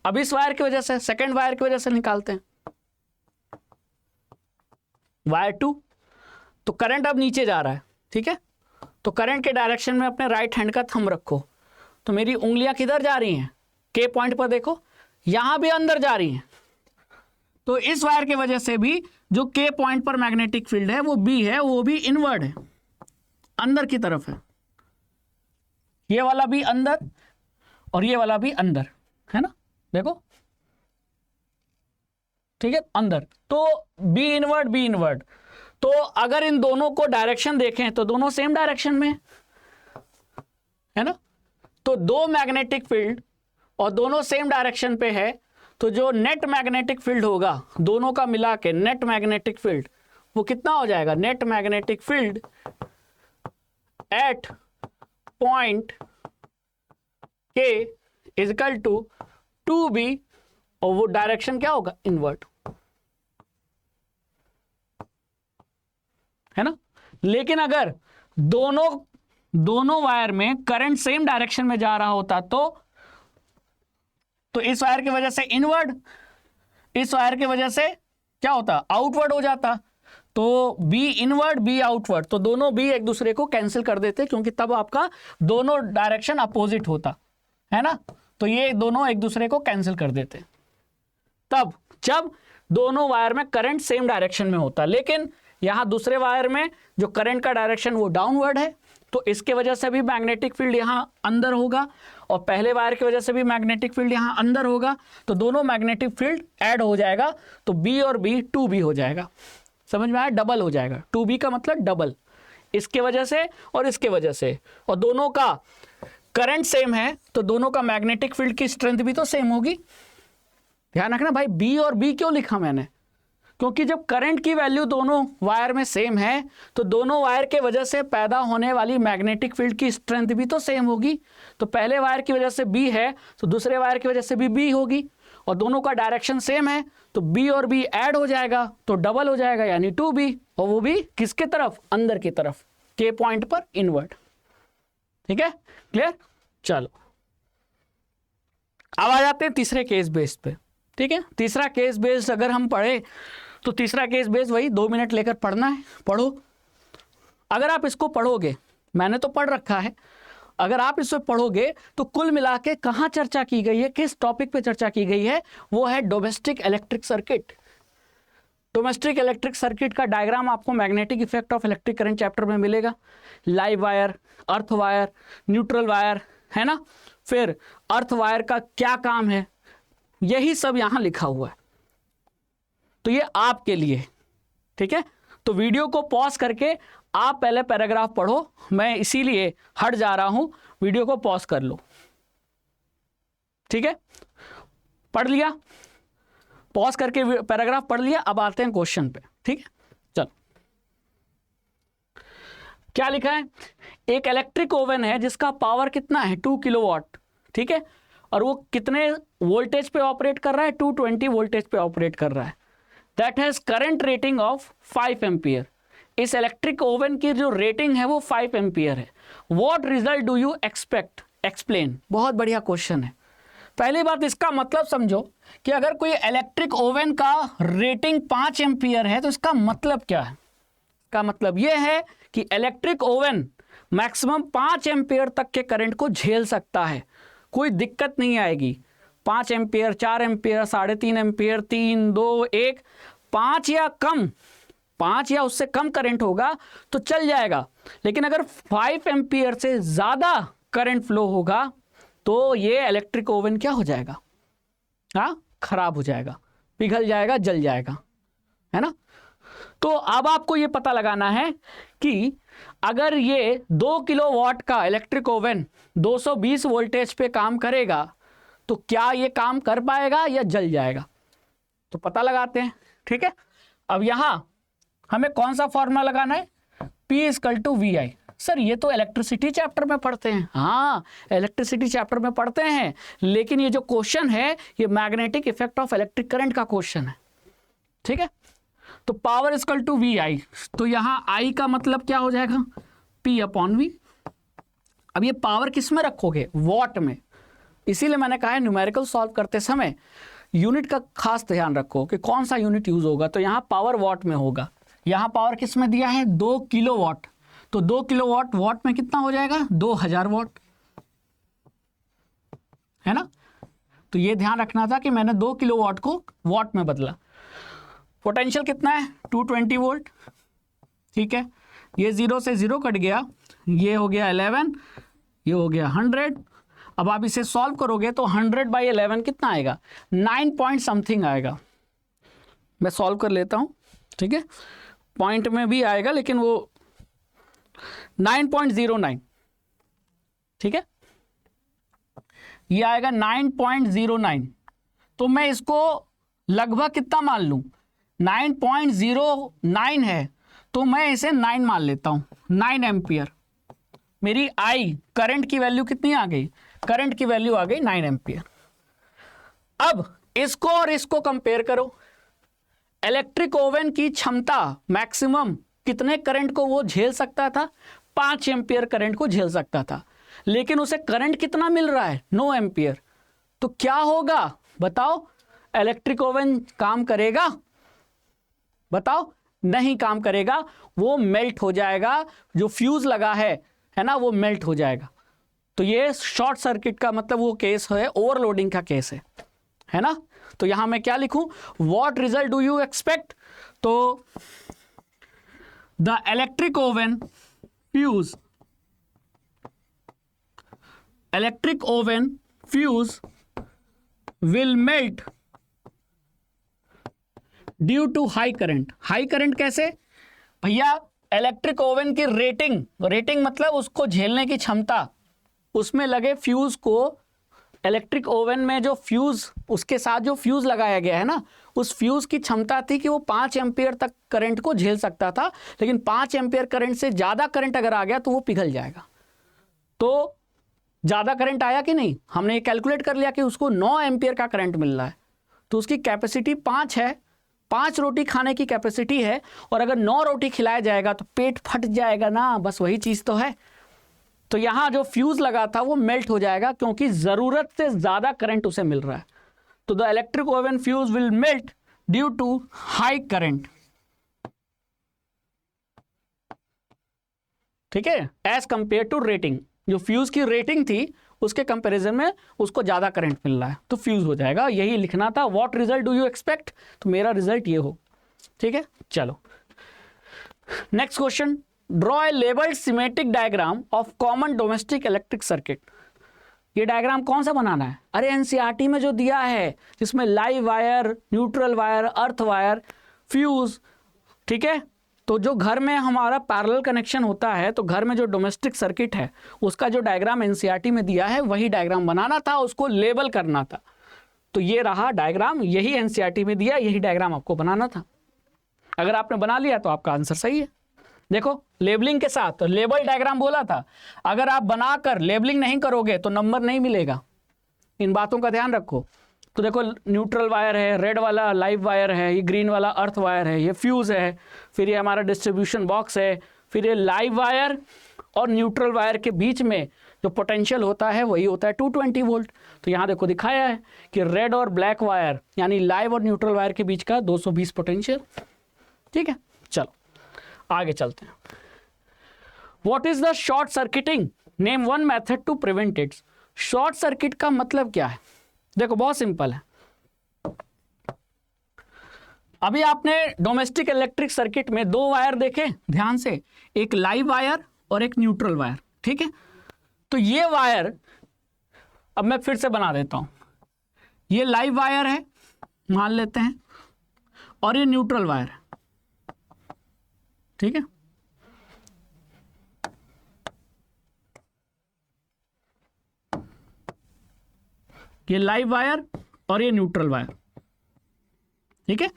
अब इस वायर की वजह से, सेकंड वायर की वजह से निकालते हैं, वायर 2। तो करंट अब नीचे जा रहा है। ठीक है, तो करंट के डायरेक्शन में अपने राइट हैंड का थंब रखो, तो मेरी उंगलियां किधर जा रही हैं, के पॉइंट पर देखो, यहां भी अंदर जा रही हैं। तो इस वायर की वजह से भी जो के पॉइंट पर मैग्नेटिक फील्ड है वो बी है, वो भी इनवर्ड है, अंदर की तरफ है। ये वाला भी अंदर और ये वाला भी अंदर, है ना, देखो। ठीक है, अंदर। तो बी इनवर्ड। तो अगर इन दोनों को डायरेक्शन देखें तो दोनों सेम डायरेक्शन में है ना। तो दो मैग्नेटिक फील्ड और दोनों सेम डायरेक्शन पे है, तो जो नेट मैग्नेटिक फील्ड होगा दोनों का मिला के, नेट मैग्नेटिक फील्ड वो कितना हो जाएगा, net magnetic field at point के इज इक्वल टू 2b, और वो डायरेक्शन क्या होगा, इनवर्ट, है ना। लेकिन अगर दोनों वायर में करंट सेम डायरेक्शन में जा रहा होता तो इस वायर की वजह से इनवर्ड, इस वायर की वजह से क्या होता, आउटवर्ड हो जाता। तो बी इनवर्ड बी आउटवर्ड, तो दोनों बी एक दूसरे को कैंसिल कर देते, क्योंकि तब आपका दोनों डायरेक्शन अपोजिट होता है ना। तो ये दोनों एक दूसरे को कैंसिल कर देते तब जब दोनों वायर में करंट सेम डायरेक्शन में होता। लेकिन यहां दूसरे वायर में जो करंट का डायरेक्शन वो डाउनवर्ड है, तो इसके वजह से भी मैग्नेटिक फील्ड यहां अंदर होगा, और पहले वायर की वजह से भी मैग्नेटिक फील्ड यहां अंदर होगा। तो दोनों मैग्नेटिक फील्ड ऐड हो जाएगा, तो बी और बी 2b हो जाएगा। समझ में आया, डबल हो जाएगा। 2b का मतलब डबल, इसके वजह से और इसके वजह से, और दोनों का करंट सेम है तो दोनों का मैग्नेटिक फील्ड की स्ट्रेंथ भी तो सेम होगी। ध्यान रखना भाई, बी और बी क्यों लिखा मैंने, क्योंकि जब करंट की वैल्यू दोनों वायर में सेम है तो दोनों वायर के वजह से पैदा होने वाली मैग्नेटिक फील्ड की स्ट्रेंथ भी तो सेम होगी। तो पहले वायर की वजह से बी है तो दूसरे वायर की वजह से भी बी होगी, और दोनों का डायरेक्शन सेम है तो बी और बी ऐड हो जाएगा तो डबल हो जाएगा, यानी 2b, और वो भी किसके तरफ, अंदर की तरफ, के पॉइंट पर इनवर्ट। ठीक है, क्लियर। चलो अब आ जाते हैं तीसरे केस बेस्ड पे। ठीक है, तीसरा केस बेस्ड अगर हम पढ़े तो तीसरा केस बेस्ड वही 2 मिनट लेकर पढ़ना है, पढ़ो। अगर आप इसको पढ़ोगे, मैंने तो पढ़ रखा है, अगर आप इसको पढ़ोगे तो कुल मिला के कहाँ चर्चा की गई है, किस टॉपिक पे चर्चा की गई है, वो है domestic electric circuit. Domestic electric circuit का डायग्राम आपको magnetic effect of electric current chapter में मिलेगा। Live wire, earth wire, neutral wire, है ना। फिर अर्थ वायर का क्या काम है, यही सब यहां लिखा हुआ है, तो ये आपके लिए। ठीक है, तो वीडियो को पॉज करके आप पहले पैराग्राफ पढ़ो, मैं इसीलिए हट जा रहा हूं, वीडियो को पॉज कर लो। ठीक है, पढ़ लिया, पॉज करके पैराग्राफ पढ़ लिया। अब आते हैं क्वेश्चन पे। ठीक है, चलो क्या लिखा है, एक इलेक्ट्रिक ओवन है जिसका पावर कितना है 2 किलोवाट। ठीक है, और वो कितने वोल्टेज पे ऑपरेट कर रहा है, 220 वोल्टेज पे ऑपरेट कर रहा है। That has current rating of 5 ampere. इस इलेक्ट्रिक ओवन की जो रेटिंग है वो 5 एम्पियर है। What result do you expect, explain. बहुत बढ़िया क्वेश्चन है। पहली बात इसका मतलब समझो कि अगर कोई इलेक्ट्रिक ओवन का रेटिंग 5 एम्पियर है तो इसका मतलब क्या है। का मतलब यह है कि इलेक्ट्रिक ओवन मैक्सिमम 5 एम्पियर तक के करंट को झेल सकता है, कोई दिक्कत नहीं आएगी। 5 एम्पियर, 4 एम्पियर, 3.5 एम्पियर, 3, 2, 1, 5 या कम, 5 या उससे कम करंट होगा तो चल जाएगा। लेकिन अगर 5 एम्पियर से ज़्यादा करंट फ्लो होगा तो ये इलेक्ट्रिक ओवन क्या हो जाएगा, हाँ, खराब हो जाएगा, पिघल जाएगा, जल जाएगा, है ना। तो अब आपको ये पता लगाना है कि अगर ये 2 किलोवाट का इलेक्ट्रिक ओवन 220 वोल्टेज पे काम करेगा तो क्या ये काम कर पाएगा या जल जाएगा, तो पता लगाते हैं। ठीक है, अब यहां हमें कौन सा फॉर्मूला लगाना है, P = VI। सर ये तो इलेक्ट्रिसिटी चैप्टर में पढ़ते हैं। हाँ, इलेक्ट्रिसिटी चैप्टर में पढ़ते हैं, लेकिन ये जो क्वेश्चन है ये magnetic effect of electric current का क्वेश्चन है। ठीक है, तो पावर = VI, तो यहां I का मतलब क्या हो जाएगा, P/V। अब ये पावर किस में रखोगे, वॉट में, इसीलिए मैंने कहा है न्यूमेरिकल सॉल्व करते समय यूनिट का खास ध्यान रखो कि कौन सा यूनिट यूज होगा। तो यहां पावर वॉट में होगा, यहां पावर किस में दिया है, 2 किलोवाट, तो 2 किलोवाट वॉट में कितना हो जाएगा, 2000 वॉट, है ना। तो ये ध्यान रखना था कि मैंने 2 किलोवाट को वॉट में बदला। पोटेंशियल कितना है, 220 वोल्ट। ठीक है, ये 0 से 0 कट गया, ये हो गया 11, ये हो गया 100। अब आप इसे सॉल्व करोगे तो 100/11 कितना आएगा, 9 पॉइंट समथिंग आएगा। मैं सॉल्व कर लेता हूं, ठीक है, पॉइंट में भी आएगा लेकिन वो 9.09, ठीक है, ये आएगा 9.09। तो मैं इसको लगभग कितना मान लूं, 9.09 है तो मैं इसे 9 मान लेता हूं, 9 एम्पियर। मेरी आई करंट की वैल्यू कितनी आ गई, करंट की वैल्यू आ गई 9 एम्पियर। अब इसको और इसको कंपेयर करो, इलेक्ट्रिक ओवन की क्षमता मैक्सिमम कितने करंट को वो झेल सकता था, 5 एम्पियर करंट को झेल सकता था, लेकिन उसे करंट कितना मिल रहा है, 9 एम्पियर। तो क्या होगा बताओ, इलेक्ट्रिक ओवन काम करेगा, बताओ, नहीं काम करेगा, वो मेल्ट हो जाएगा, जो फ्यूज लगा है ना, वो मेल्ट हो जाएगा। तो ये शॉर्ट सर्किट का मतलब वो केस है, ओवरलोडिंग का केस है ना। तो यहां मैं क्या लिखूं, what result do you expect, तो the electric oven fuse, electric oven fuse will melt due to high current. High current कैसे भैया, इलेक्ट्रिक ओवन की रेटिंग मतलब उसको झेलने की क्षमता, उसमें लगे फ्यूज को, इलेक्ट्रिक ओवन में जो फ्यूज, उसके साथ जो फ्यूज लगाया गया है ना, उस फ्यूज की क्षमता थी कि वो 5 एम्पियर तक करंट को झेल सकता था, लेकिन 5 एम्पियर करंट से ज़्यादा करंट अगर आ गया तो वो पिघल जाएगा। तो ज़्यादा करंट आया कि नहीं, हमने ये कैलकुलेट कर लिया कि उसको 9 एम्पियर का करंट मिल रहा है, तो उसकी कैपेसिटी 5 है, 5 रोटी खाने की कैपेसिटी है, और अगर 9 रोटी खिलाया जाएगा तो पेट फट जाएगा ना, बस वही चीज़ तो है। तो यहां जो फ्यूज लगा था वो मेल्ट हो जाएगा क्योंकि जरूरत से ज्यादा करंट उसे मिल रहा है। तो the electric oven fuse will melt due to high current, ठीक है, एज कंपेयर टू रेटिंग। जो फ्यूज की रेटिंग थी उसके कंपैरिजन में उसको ज्यादा करंट मिल रहा है तो फ्यूज हो जाएगा। यही लिखना था। What result do you expect, तो मेरा रिजल्ट ये हो, ठीक है। चलो next question, draw a labelled symmetric diagram of common domestic electric circuit. ये डायग्राम कौन सा बनाना है? अरे एनसीईआरटी में जो दिया है जिसमें live wire, neutral wire, earth wire, fuse, ठीक है। तो जो घर में हमारा पैरेलल कनेक्शन होता है तो घर में जो डोमेस्टिक सर्किट है उसका जो डायग्राम एनसीईआरटी में दिया है वही डायग्राम बनाना था, उसको लेबल करना था। तो ये रहा डायग्राम, यही एनसीईआरटी में दिया, यही डायग्राम आपको बनाना था। अगर आपने बना लिया तो आपका आंसर सही है। देखो लेबलिंग के साथ, तो लेबल डायग्राम बोला था, अगर आप बनाकर लेबलिंग नहीं करोगे तो नंबर नहीं मिलेगा। इन बातों का ध्यान रखो। तो देखो न्यूट्रल वायर है, रेड वाला लाइव वायर है, ये ग्रीन वाला अर्थ वायर है, ये फ्यूज है, फिर ये हमारा डिस्ट्रीब्यूशन बॉक्स है, फिर ये लाइव वायर और न्यूट्रल वायर के बीच में जो पोटेंशियल होता है वही होता है 220 वोल्ट। तो यहाँ देखो दिखाया है कि रेड और ब्लैक वायर यानी लाइव और न्यूट्रल वायर के बीच का 220 पोटेंशियल, ठीक है। चलो आगे चलते हैं। What is the short circuiting, name one method to prevent it. Short circuit का मतलब क्या है? देखो बहुत सिंपल है। अभी आपने डोमेस्टिक इलेक्ट्रिक सर्किट में दो वायर देखे ध्यान से, एक लाइव वायर और एक न्यूट्रल वायर, ठीक है। तो ये वायर अब मैं फिर से बना देता हूं, ये लाइव वायर है मान लेते हैं और ये न्यूट्रल वायर है, ठीक है। ये लाइव वायर और ये न्यूट्रल वायर, ठीक है।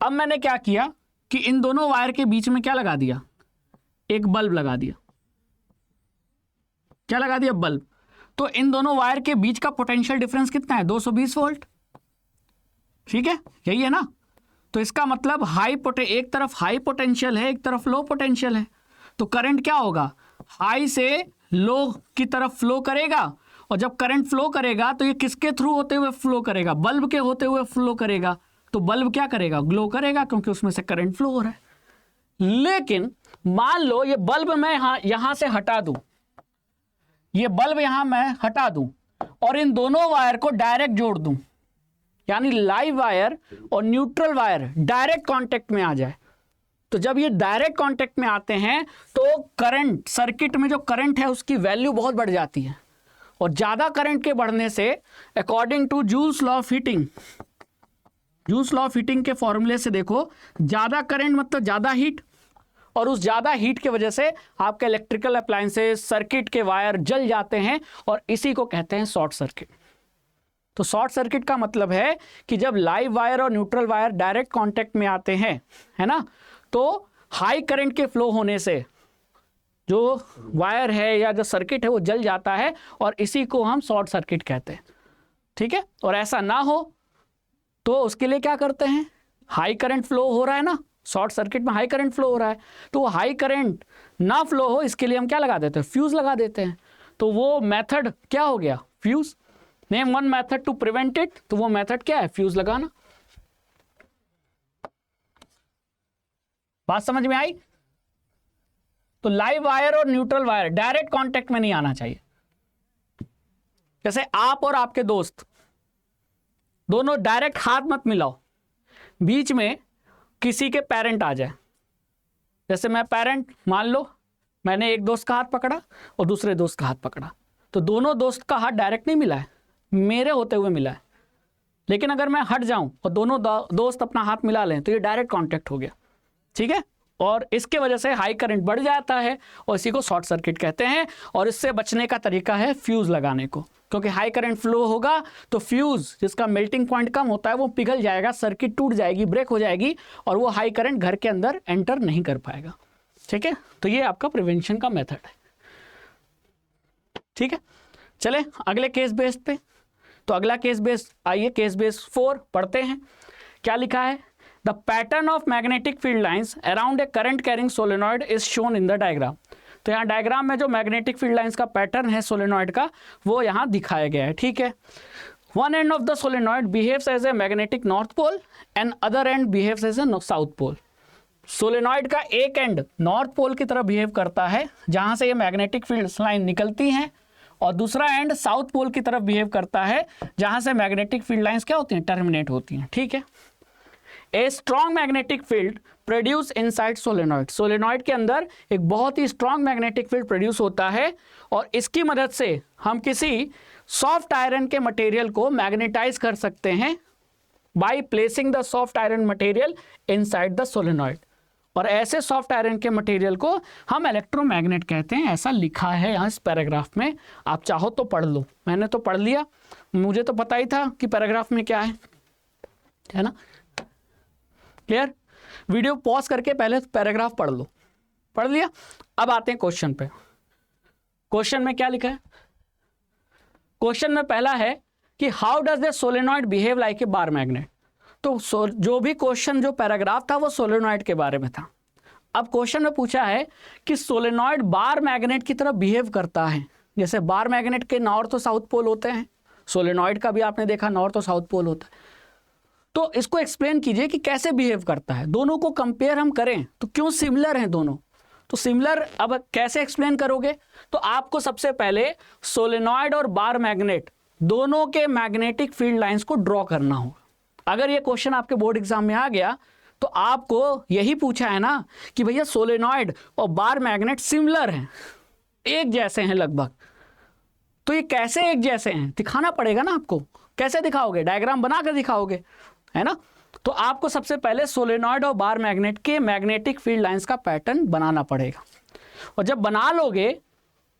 अब मैंने क्या किया कि इन दोनों वायर के बीच में क्या लगा दिया, एक बल्ब लगा दिया। क्या लगा दिया? बल्ब। तो इन दोनों वायर के बीच का पोटेंशियल डिफरेंस कितना है? 220 वोल्ट, ठीक है, यही है ना। तो इसका मतलब एक तरफ हाई पोटेंशियल है, एक तरफ लो पोटेंशियल है। तो करंट क्या होगा? हाई से लो की तरफ फ्लो करेगा, और जब करंट फ्लो करेगा तो ये किसके थ्रू होते हुए फ्लो करेगा? बल्ब के होते हुए फ्लो करेगा। तो बल्ब क्या करेगा? ग्लो करेगा, क्योंकि उसमें से करंट फ्लो हो रहा है। लेकिन मान लो ये बल्ब मैं यहां से हटा दूं, ये बल्ब यहां मैं हटा दूं और इन दोनों वायर को डायरेक्ट जोड़ दूं, यानी लाइव वायर और न्यूट्रल वायर डायरेक्ट कांटेक्ट में आ जाए। तो जब ये डायरेक्ट कांटेक्ट में आते हैं तो करंट, सर्किट में जो करंट है उसकी वैल्यू बहुत बढ़ जाती है। और ज्यादा करंट के बढ़ने से according to Joule's law of heating, Joule's law of heating के फॉर्मूले से देखो, ज्यादा करंट मतलब ज्यादा हीट, और उस ज्यादा हीट की वजह से आपके इलेक्ट्रिकल अप्लायंसेस, सर्किट के वायर जल जाते हैं, और इसी को कहते हैं शॉर्ट सर्किट। तो शॉर्ट सर्किट का मतलब है कि जब लाइव वायर और न्यूट्रल वायर डायरेक्ट कांटेक्ट में आते हैं, है ना, तो हाई करंट के फ्लो होने से जो वायर है या जो सर्किट है वो जल जाता है, और इसी को हम शॉर्ट सर्किट कहते हैं, ठीक है। और ऐसा ना हो तो उसके लिए क्या करते हैं? हाई करंट फ्लो हो रहा है ना, शॉर्ट सर्किट में हाई करंट फ्लो हो रहा है, तो हाई करंट ना फ्लो हो इसके लिए हम क्या लगा देते हैं? फ्यूज लगा देते हैं। तो वो मेथड क्या हो गया? Fuse. Name one method to prevent it, तो वो मेथड क्या है? फ्यूज लगाना। बात समझ में आई? तो लाइव वायर और न्यूट्रल वायर डायरेक्ट कांटेक्ट में नहीं आना चाहिए। जैसे आप और आपके दोस्त दोनों डायरेक्ट हाथ मत मिलाओ, बीच में किसी के पेरेंट आ जाए। जैसे मैं पेरेंट, मान लो मैंने एक दोस्त का हाथ पकड़ा और दूसरे दोस्त का हाथ पकड़ा, तो दोनों दोस्त का हाथ डायरेक्ट नहीं मिला है, मेरे होते हुए मिला है। लेकिन अगर मैं हट जाऊं और दोनों दोस्त अपना हाथ मिला लें तो ये डायरेक्ट कांटेक्ट हो गया, ठीक है। और इसके वजह से हाई करंट बढ़ जाता है और इसी को शॉर्ट सर्किट कहते हैं। और इससे बचने का तरीका है फ्यूज लगाने को, क्योंकि हाई करंट फ्लो होगा तो फ्यूज जिसका मेल्टिंग पॉइंट कम होता है वो पिघल जाएगा, सर्किट टूट जाएगी, ब्रेक हो जाएगी, और वो हाई करंट घर के अंदर एंटर नहीं कर पाएगा, ठीक है। तो ये आपका प्रिवेंशन का मेथड है, ठीक है। चले अगले केस बेस पे। तो अगला केस बेस, आइए केस बेस 4 पढ़ते हैं। क्या लिखा है? The pattern of magnetic field lines around a current carrying solenoid is shown in the diagram. तो यहाँ डायग्राम में जो मैग्नेटिक फील्ड लाइंस का पैटर्न है सोलेनॉइड का वो यहाँ दिखाया गया है, ठीक है। One end of the solenoid behaves as a magnetic north pole and other end behaves as a south pole. Solenoid का एक एंड नॉर्थ पोल की तरह बिहेव करता है जहां से ये मैग्नेटिक फील्ड लाइन निकलती हैं, और दूसरा एंड साउथ पोल की तरफ बिहेव करता है जहां से मैग्नेटिक फील्ड लाइंस क्या होती हैं, टर्मिनेट होती हैं, ठीक है। A strong magnetic field produce inside solenoid. Solenoid के अंदर एक बहुत ही स्ट्रॉन्ग मैग्नेटिक फील्ड प्रोड्यूस होता है और इसकी मदद से हम किसी सॉफ्ट आयरन के मटेरियल को मैग्नेटाइज कर सकते हैं by placing the soft iron material inside the solenoid. और ऐसे सॉफ्ट आयरन के मटेरियल को हम इलेक्ट्रोमैग्नेट कहते हैं, ऐसा लिखा है यहाँ इस पैराग्राफ में। आप चाहो तो पढ़ लो, मैंने तो पढ़ लिया, मुझे तो पता ही था कि पैराग्राफ में क्या है ना। क्लियर? वीडियो पॉज करके पहले पैराग्राफ पढ़ लो। पढ़ लिया? अब आते हैं क्वेश्चन पे। क्वेश्चन में क्या लिखा है? क्वेश्चन में पहला है कि how does the solenoid behave like a bar magnet. तो जो भी क्वेश्चन, जो पैराग्राफ था वो सोलेनॉइड के बारे में था। अब क्वेश्चन में पूछा है कि सोलेनॉइड बार मैग्नेट की तरह बिहेव करता है। जैसे बार मैग्नेट के नॉर्थ और साउथ पोल होते हैं, सोलेनॉइड का भी आपने देखा नॉर्थ और साउथ पोल होता है। तो इसको एक्सप्लेन कीजिए कि कैसे बिहेव करता है। दोनों को कंपेयर हम करें तो क्यों सिमिलर हैं दोनों। तो सिमिलर अब कैसे एक्सप्लेन करोगे? तो आपको सबसे पहले सोलेनॉइड और बार मैग्नेट दोनों के मैग्नेटिक फील्ड लाइंस को ड्रॉ करना होगा। अगर ये क्वेश्चन आपके बोर्ड एग्जाम में आ गया तो आपको यही पूछा है ना कि भैया सोलेनॉइड और बार मैग्नेट सिमिलर हैं, एक जैसे हैं लगभग। तो ये कैसे एक जैसे हैं दिखाना पड़ेगा ना आपको। कैसे दिखाओगे? डायग्राम बनाकर दिखाओगे, है ना। तो आपको सबसे पहले सोलेनॉइड और बार मैग्नेट के मैग्नेटिक फील्ड लाइंस का पैटर्न बनाना पड़ेगा। और जब बना लोगे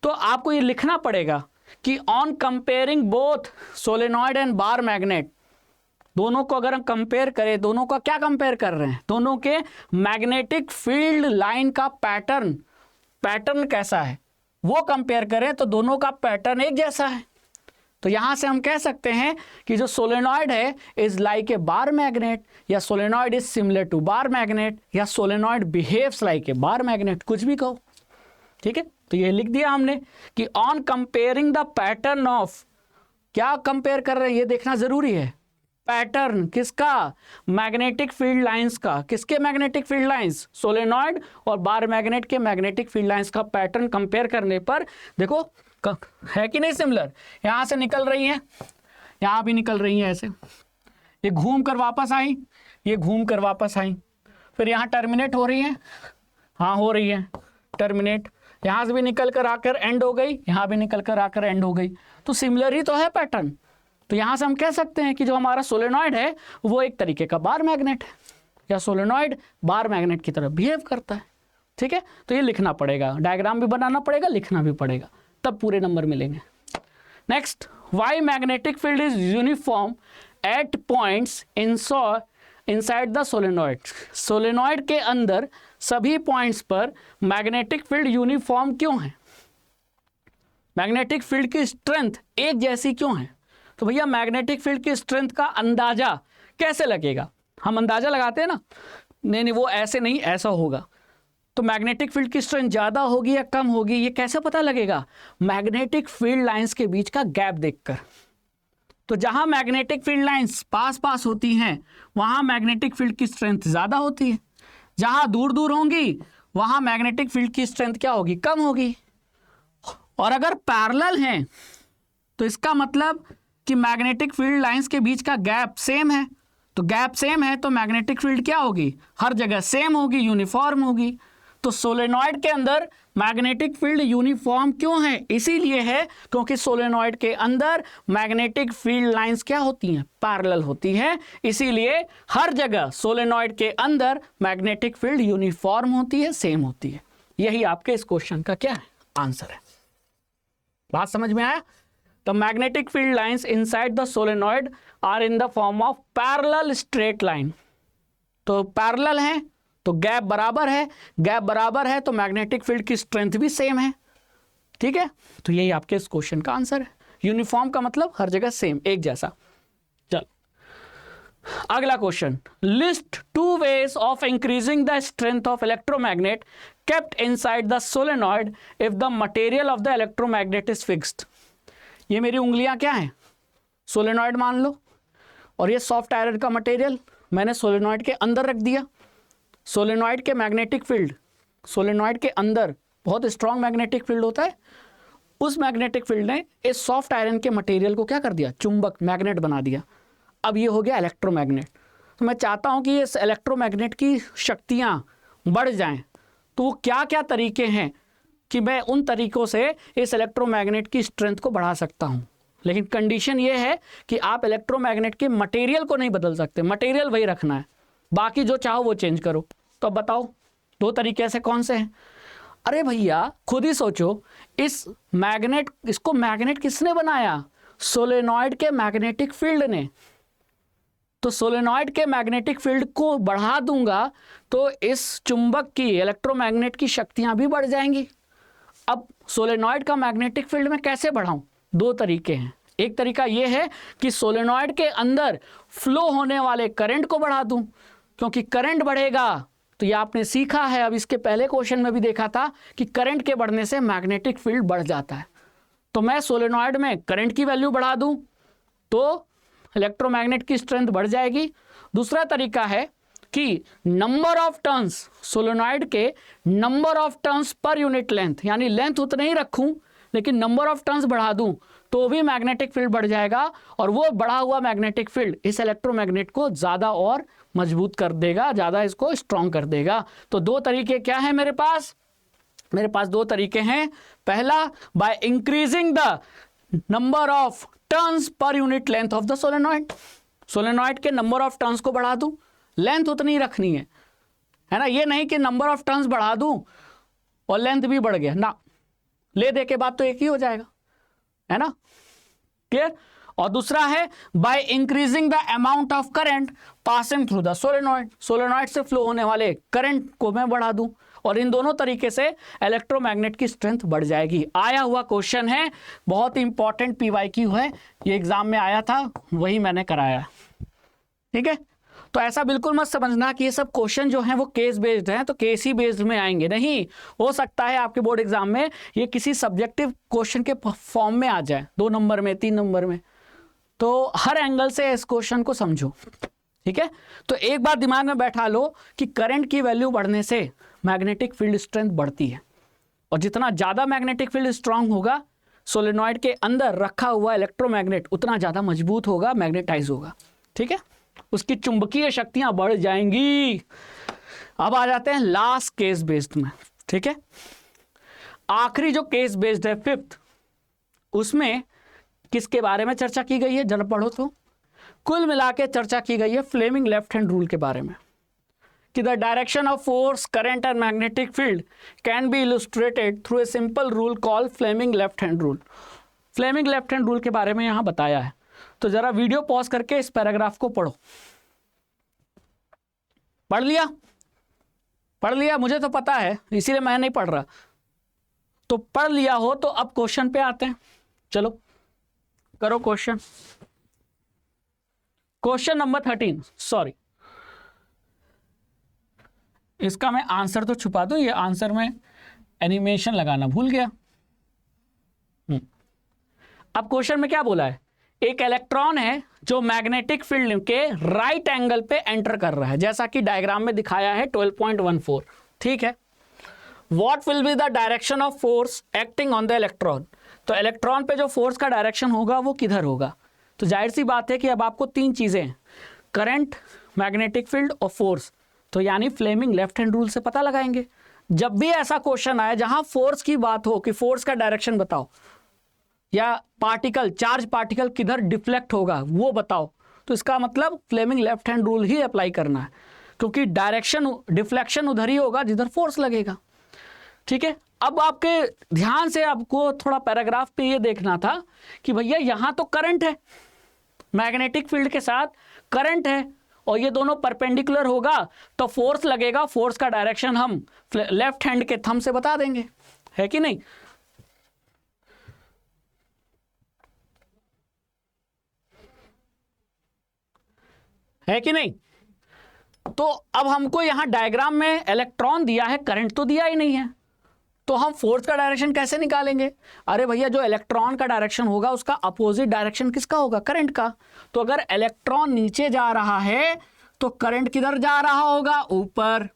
तो आपको ये लिखना पड़ेगा कि on comparing both solenoid and bar magnet, दोनों को अगर हम कंपेयर करें, दोनों का क्या कंपेयर कर रहे हैं? दोनों के मैग्नेटिक फील्ड लाइन का पैटर्न कैसा है वो कंपेयर करें तो दोनों का पैटर्न एक जैसा है। तो यहां से हम कह सकते हैं कि जो सोलेनॉइड है is like a bar magnet, या solenoid is similar to bar magnet, या solenoid behaves like a bar magnet, कुछ भी कहो, ठीक है। तो ये लिख दिया हमने कि on comparing the pattern of, क्या कंपेयर कर रहे हैं ये देखना जरूरी है। पैटर्न किसका? मैग्नेटिक फील्ड लाइंस का। किसके मैग्नेटिक फील्ड लाइंस? सोलेनॉइड और बार मैग्नेट के मैग्नेटिक फील्ड लाइंस का पैटर्न कंपेयर करने पर देखो है कि नहीं सिमिलर। यहां से निकल रही है, यहां भी निकल रही है ऐसे, ये घूम कर वापस आई, ये घूम कर वापस आई, फिर यहां टर्मिनेट हो रही है, हाँ हो रही है टर्मिनेट, यहां से भी निकल कर आकर एंड हो गई, यहां भी निकल कर आकर एंड हो गई। तो सिमिलर ही तो है पैटर्न। तो यहां से हम कह सकते हैं कि जो हमारा सोलेनॉइड है वो एक तरीके का बार मैग्नेट है, या सोलेनॉइड बार मैग्नेट की तरह बिहेव करता है, ठीक है। तो ये लिखना पड़ेगा, डायग्राम भी बनाना पड़ेगा, लिखना भी पड़ेगा, तब पूरे नंबर मिलेंगे। Next, why magnetic field is uniform at points inside the solenoid. Solenoid के अंदर सभी पॉइंट्स पर मैग्नेटिक फील्ड यूनिफॉर्म क्यों है? मैग्नेटिक फील्ड की स्ट्रेंथ एक जैसी क्यों है? तो भैया मैग्नेटिक फील्ड की स्ट्रेंथ का अंदाजा कैसे लगेगा? हम अंदाजा लगाते हैं ना, नहीं वो ऐसे नहीं, ऐसा होगा। तो मैग्नेटिक फील्ड की स्ट्रेंथ ज़्यादा होगी या कम होगी ये कैसे पता लगेगा? मैग्नेटिक फील्ड लाइंस के बीच का गैप देखकर। तो जहां मैग्नेटिक फील्ड लाइंस पास पास होती हैं वहां मैग्नेटिक फील्ड की स्ट्रेंथ ज़्यादा होती है, जहां दूर दूर होंगी वहां मैग्नेटिक फील्ड की स्ट्रेंथ क्या होगी? कम होगी। और अगर पैरेलल हैं तो इसका मतलब कि मैग्नेटिक फील्ड लाइंस के बीच का गैप सेम है। तो गैप सेम है तो मैग्नेटिक फील्ड क्या होगी? हर जगह सेम होगी, यूनिफॉर्म होगी। तो सोलेनॉइड के अंदर मैग्नेटिक फील्ड यूनिफॉर्म क्यों है? इसीलिए है क्योंकि सोलेनॉइड के अंदर मैग्नेटिक फील्ड लाइंस क्या होती हैं? पैरेलल होती हैं। इसीलिए हर जगह सोलेनॉइड के अंदर मैग्नेटिक फील्ड यूनिफॉर्म होती है, सेम होती है। यही आपके इस क्वेश्चन का क्या है? आंसर है। बात समझ में आया? The magnetic field lines inside the solenoid are in the form of parallel straight line. तो पैरेलल हैं तो गैप बराबर है, गैप बराबर है तो मैग्नेटिक फील्ड की स्ट्रेंथ भी सेम है, ठीक है। तो यही आपके इस क्वेश्चन का आंसर है। यूनिफॉर्म का मतलब हर जगह सेम, एक जैसा। चल अगला question, list 2 ways of increasing the strength of electromagnet kept inside the solenoid if the material of the electromagnet is fixed. ये मेरी उंगलियां क्या हैं? सोलेनॉइड मान लो, और ये सॉफ्ट आयरन का मटेरियल मैंने सोलेनॉइड के अंदर रख दिया। सोलेनॉइड के मैग्नेटिक फील्ड, सोलेनॉइड के अंदर बहुत स्ट्रॉन्ग मैग्नेटिक फील्ड होता है, उस मैग्नेटिक फील्ड ने इस सॉफ्ट आयरन के मटेरियल को क्या कर दिया? चुंबक, मैग्नेट बना दिया। अब ये हो गया इलेक्ट्रोमैग्नेट। तो मैं चाहता हूं कि इस इलेक्ट्रोमैग्नेट की शक्तियां बढ़ जाएं, तो वो क्या क्या तरीके हैं कि मैं उन तरीकों से इस इलेक्ट्रोमैग्नेट की स्ट्रेंथ को बढ़ा सकता हूं। लेकिन कंडीशन ये है कि आप इलेक्ट्रोमैग्नेट के मटेरियल को नहीं बदल सकते, मटेरियल वही रखना है, बाकी जो चाहो वो चेंज करो। तो अब बताओ दो तरीके से कौन से हैं? अरे भैया खुद ही सोचो, इस मैग्नेट, इसको मैग्नेट किसने बनाया? सोलेनॉइड के मैग्नेटिक फील्ड ने। तो सोलेनॉइड के मैग्नेटिक फील्ड को बढ़ा दूंगा तो इस चुंबक की, इलेक्ट्रोमैग्नेट की शक्तियां भी बढ़ जाएंगी। अब सोलेनॉइड का मैग्नेटिक फील्ड मैं कैसे बढ़ाऊं? दो तरीके हैं। एक तरीका यह है कि सोलेनॉइड के अंदर फ्लो होने वाले करंट को बढ़ा दूं, क्योंकि करंट बढ़ेगा तो ये आपने सीखा है, अब इसके पहले क्वेश्चन में भी देखा था कि करंट के बढ़ने से मैग्नेटिक फील्ड बढ़ जाता है। तो मैं सोलेनॉइड में करंट की वैल्यू बढ़ा दूं तो इलेक्ट्रोमैग्नेट की स्ट्रेंथ बढ़ जाएगी। दूसरा तरीका है कि नंबर ऑफ टर्न्स, सोलेनॉइड के number of turns per unit length, यानी लेंथ उतना ही रखूं लेकिन नंबर ऑफ टर्न्स बढ़ा दूं तो भी मैग्नेटिक फील्ड बढ़ जाएगा, और वो बढ़ा हुआ मैग्नेटिक फील्ड इस इलेक्ट्रोमैग्नेट को ज़्यादा और मजबूत कर देगा, ज़्यादा इसको स्ट्रॉन्ग कर देगा। तो दो तरीके क्या है मेरे पास? मेरे पास दो तरीके हैं। पहला, by increasing the number of turns per unit length of the solenoid, solenoid के नंबर ऑफ टर्न्स को बढ़ा दूं, लेंथ उतनी रखनी है ना, ये नहीं कि नंबर ऑफ टर्न्स बढ़ा दूं और लेंथ भी बढ़ गया ना, ले दे के बाद तो एक ही हो जाएगा, है ना, क्लियर। और दूसरा है by increasing the amount of current passing through the solenoid, solenoid से फ्लो होने वाले करंट को मैं बढ़ा दूं, और इन दोनों तरीके से इलेक्ट्रोमैग्नेट की स्ट्रेंथ बढ़ जाएगी। आया हुआ क्वेश्चन है, बहुत इंपॉर्टेंट पीवाईक्यू है, ये एग्जाम में आया था, वही मैंने कराया, ठीक है। तो ऐसा बिल्कुल मत समझना कि ये सब क्वेश्चन जो हैं वो केस बेस्ड हैं तो केस ही बेस्ड में आएंगे, नहीं। हो सकता है आपके बोर्ड एग्जाम में ये किसी सब्जेक्टिव क्वेश्चन के फॉर्म में आ जाए, 2 नंबर में, 3 नंबर में। तो हर एंगल से इस क्वेश्चन को समझो, ठीक है। तो एक बात दिमाग में बैठा लो कि करंट की वैल्यू बढ़ने से मैग्नेटिक फील्ड स्ट्रेंथ बढ़ती है, और जितना ज़्यादा मैग्नेटिक फील्ड स्ट्रांग होगा, सोलेनॉइड के अंदर रखा हुआ इलेक्ट्रोमैग्नेट उतना ज़्यादा मजबूत होगा, मैग्नेटाइज होगा, ठीक है, उसकी चुंबकीय शक्तियां बढ़ जाएंगी। अब आ जाते हैं लास्ट केस बेस्ड में, ठीक है। आखिरी जो केस बेस्ड है, 5th, उसमें किसके बारे में चर्चा की गई है जरा पढ़ो तो। कुल मिला के चर्चा की गई है फ्लेमिंग लेफ्ट हैंड रूल के बारे में, कि the direction of force, current and magnetic field can be illustrated through a simple rule called Fleming left hand rule. Fleming left hand rule के बारे में यहां बताया है, तो जरा वीडियो पॉज करके इस पैराग्राफ को पढ़ो। पढ़ लिया? पढ़ लिया? मुझे तो पता है, इसीलिए मैं नहीं पढ़ रहा। तो पढ़ लिया हो तो अब क्वेश्चन पे आते हैं, चलो करो क्वेश्चन। क्वेश्चन नंबर 13, सॉरी, इसका मैं आंसर तो छुपा दूं, ये आंसर में एनिमेशन लगाना भूल गया। अब क्वेश्चन में क्या बोला है? एक इलेक्ट्रॉन है जो मैग्नेटिक फील्ड के राइट एंगल पे एंटर कर रहा है, जैसा कि डायग्राम में दिखाया है 12.14, ठीक है। What will be the direction of force acting on the electron? तो इलेक्ट्रॉन पे जो फोर्स का डायरेक्शन होगा वो किधर होगा? तो जाहिर सी बात है कि अब आपको 3 चीजें, करंट, मैग्नेटिक फील्ड और फोर्स, तो यानी फ्लेमिंग लेफ्ट हैंड रूल से पता लगाएंगे। जब भी ऐसा क्वेश्चन आए जहां फोर्स की बात हो कि फोर्स का डायरेक्शन बताओ, या पार्टिकल, चार्ज पार्टिकल किधर डिफ्लेक्ट होगा वो बताओ, तो इसका मतलब फ्लेमिंग लेफ्ट हैंड रूल ही अप्लाई करना है, क्योंकि डायरेक्शन, डिफ्लेक्शन उधर ही होगा जिधर फोर्स लगेगा, ठीक है। अब आपके ध्यान से आपको थोड़ा पैराग्राफ पे ये देखना था कि भैया यहां तो करंट है, मैग्नेटिक फील्ड के साथ करंट है, और ये दोनों परपेंडिकुलर होगा तो फोर्स लगेगा, फोर्स का डायरेक्शन हम लेफ्ट हैंड के थंब से बता देंगे, है कि नहीं? है कि नहीं? तो अब हमको यहां डायग्राम में इलेक्ट्रॉन दिया है, करंट तो दिया ही नहीं है, तो हम फोर्स का डायरेक्शन कैसे निकालेंगे? अरे भैया, जो इलेक्ट्रॉन का डायरेक्शन होगा उसका अपोजिट डायरेक्शन किसका होगा? करंट का। तो अगर इलेक्ट्रॉन नीचे जा रहा है तो करंट किधर जा रहा होगा? ऊपर।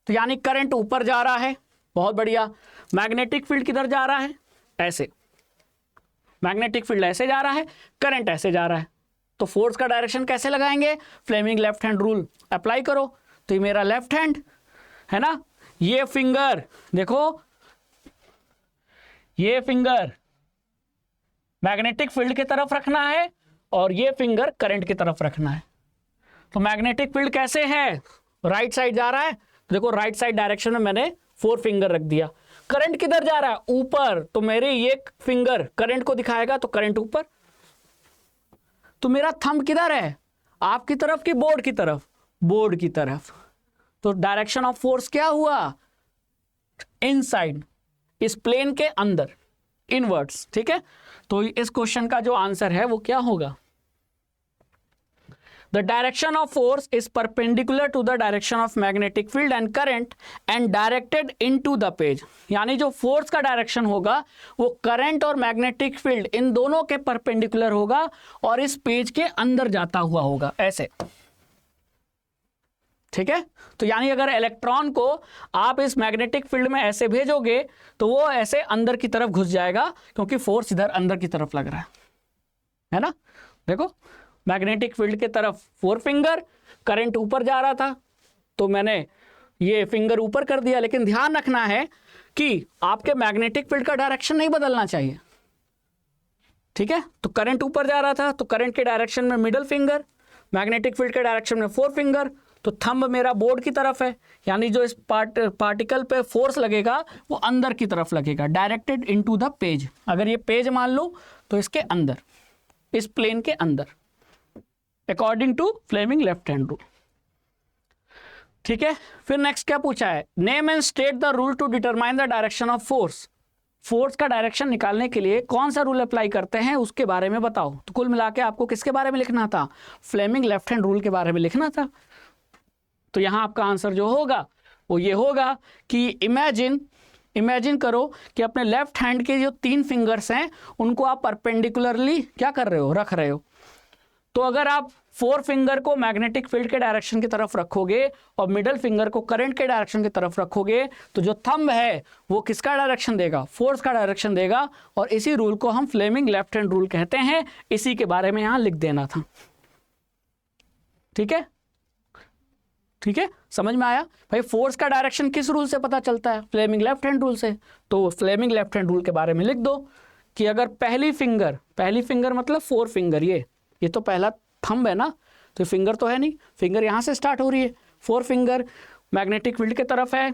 तो यानी करंट ऊपर जा रहा है, बहुत बढ़िया। मैग्नेटिक फील्ड किधर जा रहा है? ऐसे। मैग्नेटिक फील्ड ऐसे जा रहा है, करंट ऐसे जा रहा है, तो फोर्स का डायरेक्शन कैसे लगाएंगे? Fleming left hand rule apply करो। तो ये मेरा लेफ्ट हैंड है ना, ये फिंगर देखो, ये फिंगर मैग्नेटिक फील्ड की तरफ रखना है और ये फिंगर करंट की तरफ रखना है। तो मैग्नेटिक फील्ड कैसे है? राइट साइड जा रहा है, तो देखो राइट साइड डायरेक्शन में मैंने 4 फिंगर रख दिया। करंट किधर जा रहा है? ऊपर। तो मेरे ये फिंगर करंट को दिखाएगा, तो करंट ऊपर। तो मेरा थंब किधर है? आपकी तरफ कि बोर्ड की तरफ? बोर्ड की तरफ। तो डायरेक्शन ऑफ फोर्स क्या हुआ? इनसाइड, इस प्लेन के अंदर, इनवर्ड्स। ठीक है, तो इस क्वेश्चन का जो आंसर है वो क्या होगा? The direction of force is perpendicular to the direction of magnetic field and current and directed into the page. यानी जो फोर्स का डायरेक्शन होगा वो करंट और मैग्नेटिक फील्ड इन दोनों के परपेंडिकुलर होगा और इस पेज के अंदर जाता हुआ होगा, ऐसे। ठीक है, तो यानी अगर इलेक्ट्रॉन को आप इस मैग्नेटिक फील्ड में ऐसे भेजोगे तो वो ऐसे अंदर की तरफ घुस जाएगा, क्योंकि फोर्स इधर अंदर की तरफ लग रहा है ना। देखो, मैग्नेटिक फील्ड के तरफ 4 फिंगर, करंट ऊपर जा रहा था तो मैंने ये फिंगर ऊपर कर दिया। लेकिन ध्यान रखना है कि आपके मैग्नेटिक फील्ड का डायरेक्शन नहीं बदलना चाहिए। ठीक है, तो करंट ऊपर जा रहा था तो करंट के डायरेक्शन में मिडल फिंगर, मैग्नेटिक फील्ड के डायरेक्शन में 4 फिंगर। तो थंब मेरा बोर्ड की तरफ है, यानी जो इस पार्टिकल पे फोर्स लगेगा वो अंदर की तरफ लगेगा, डायरेक्टेड इनटू द पेज। अगर ये पेज मान लो तो इसके अंदर, इस प्लेन के अंदर, according to Fleming left hand rule. ठीक है, फिर नेक्स्ट क्या पूछा है? Name and state the rule to determine the direction of force. Force का डायरेक्शन निकालने के लिए कौन सा रूल अप्लाई करते हैं उसके बारे में बताओ। तो कुल मिला के आपको किसके बारे में लिखना था? फ्लेमिंग लेफ्ट हैंड रूल के बारे में लिखना था। तो यहां आपका आंसर जो होगा वो ये होगा कि इमेजिन करो कि अपने लेफ्ट हैंड के जो 3 फिंगर्स हैं उनको आप परपेंडिकुलरली क्या कर रहे हो? रख रहे हो। तो अगर आप 4 फिंगर को मैग्नेटिक फील्ड के डायरेक्शन की तरफ रखोगे और मिडल फिंगर को करंट के डायरेक्शन की तरफ रखोगे तो जो थंब है वो किसका डायरेक्शन देगा? फोर्स का डायरेक्शन देगा। और इसी रूल को हम फ्लेमिंग लेफ्ट हैंड रूल कहते हैं। इसी के बारे में यहां लिख देना था। ठीक है, ठीक है, समझ में आया भाई? फोर्स का डायरेक्शन किस रूल से पता चलता है? फ्लेमिंग लेफ्ट हैंड रूल से। तो फ्लेमिंग लेफ्ट हैंड रूल के बारे में लिख दो कि अगर पहली फिंगर मतलब 4 फिंगर, ये तो पहला थंब है ना, तो फिंगर तो है नहीं, फिंगर यहां से स्टार्ट हो रही है। 4 फिंगर मैग्नेटिक फील्ड की तरफ है,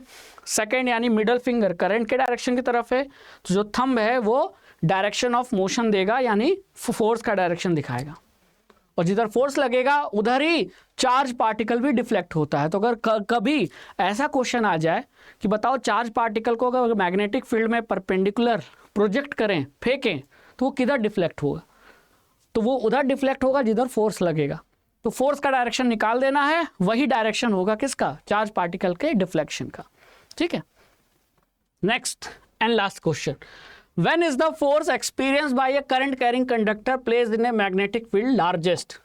सेकंड यानी मिडल फिंगर करंट के डायरेक्शन की तरफ है। तो जो थंब है वो डायरेक्शन ऑफ मोशन देगा, यानी फोर्स का डायरेक्शन दिखाएगा। और जिधर फोर्स लगेगा उधर ही चार्ज पार्टिकल भी डिफ्लेक्ट होता है। तो अगर कभी ऐसा क्वेश्चन आ जाए कि बताओ चार्ज पार्टिकल को अगर मैग्नेटिक फील्ड में परपेंडिकुलर प्रोजेक्ट करें, फेंकें, तो वो किधर डिफ्लेक्ट होगा? तो वो उधर डिफ्लेक्ट होगा जिधर फोर्स लगेगा। तो फोर्स का डायरेक्शन निकाल देना है, वही डायरेक्शन होगा किसका? चार्ज पार्टिकल के डिफ्लेक्शन का। ठीक है, next and last question, when is the force experienced by a current carrying conductor placed in a magnetic field largest?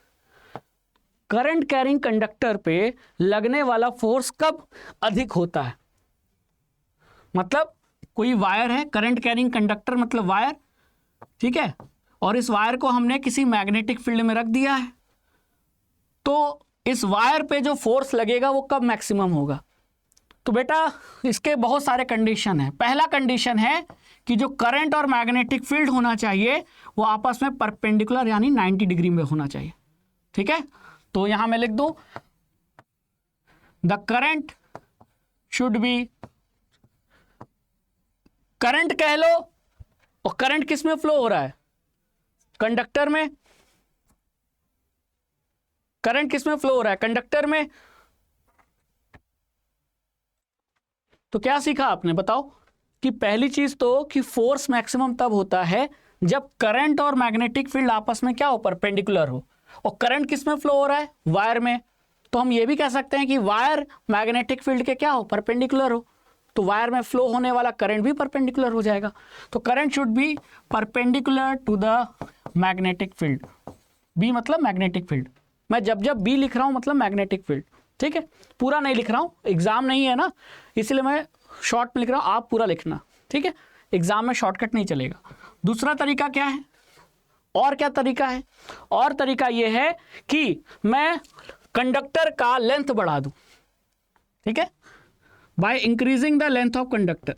Current carrying conductor पे लगने वाला फोर्स कब अधिक होता है? मतलब कोई वायर है, करंट कैरिंग कंडक्टर मतलब वायर, ठीक है, और इस वायर को हमने किसी मैग्नेटिक फील्ड में रख दिया है, तो इस वायर पे जो फोर्स लगेगा वो कब मैक्सिमम होगा? तो बेटा इसके बहुत सारे कंडीशन है। पहला कंडीशन है कि जो करंट और मैग्नेटिक फील्ड होना चाहिए वो आपस में परपेंडिकुलर यानी 90 डिग्री में होना चाहिए। ठीक है, तो यहां मैं लिख दूं the current should B, current कह लो, और करंट किस में फ्लो हो रहा है? कंडक्टर में। करंट किस में फ्लो हो रहा है? कंडक्टर में। तो क्या सीखा आपने बताओ? कि पहली चीज तो कि फोर्स मैक्सिमम तब होता है जब करंट और मैग्नेटिक फील्ड आपस में क्या हो? परपेंडिकुलर हो। और करंट किस में फ्लो हो रहा है? वायर में। तो हम ये भी कह सकते हैं कि वायर मैग्नेटिक फील्ड के क्या हो, परपेंडिकुलर हो, तो वायर में फ्लो होने वाला करंट भी परपेंडिकुलर हो जाएगा। तो current should be perpendicular to the magnetic field. B मतलब मैग्नेटिक फील्ड, मैं जब जब बी लिख रहा हूं मतलब मैग्नेटिक फील्ड, ठीक है, पूरा नहीं लिख रहा हूं, एग्जाम नहीं है ना, इसलिए मैं शॉर्ट में लिख रहा हूं, आप पूरा लिखना, ठीक है, एग्जाम में शॉर्टकट नहीं चलेगा। दूसरा तरीका क्या है, और क्या तरीका है, और तरीका यह है कि मैं कंडक्टर का लेंथ बढ़ा दूं, ठीक है, by increasing the length of conductor,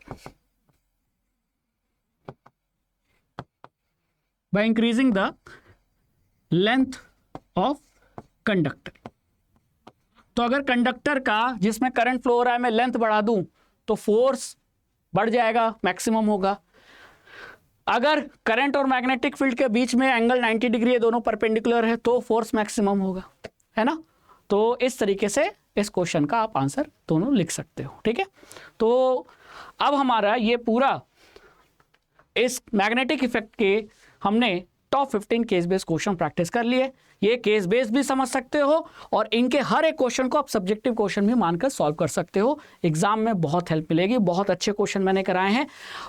by increasing the length of conductor. तो अगर कंडक्टर का जिसमें करंट फ्लो हो रहा है मैं लेंथ बढ़ा दूं तो फोर्स बढ़ जाएगा, मैक्सिमम होगा। अगर करंट और मैग्नेटिक फील्ड के बीच में एंगल 90 डिग्री है, दोनों परपेंडिकुलर है, तो फोर्स मैक्सिमम होगा, है ना। तो इस तरीके से इस क्वेश्चन का आप आंसर दोनों लिख सकते हो, ठीक है। तो अब हमारा ये पूरा इस मैग्नेटिक इफेक्ट के हमने top 15 case based question practice कर लिए। ये केस बेस्ड भी समझ सकते हो और इनके हर एक क्वेश्चन को आप सब्जेक्टिव क्वेश्चन भी मानकर सॉल्व कर सकते हो। एग्जाम में बहुत हेल्प मिलेगी, बहुत अच्छे क्वेश्चन मैंने कराए हैं।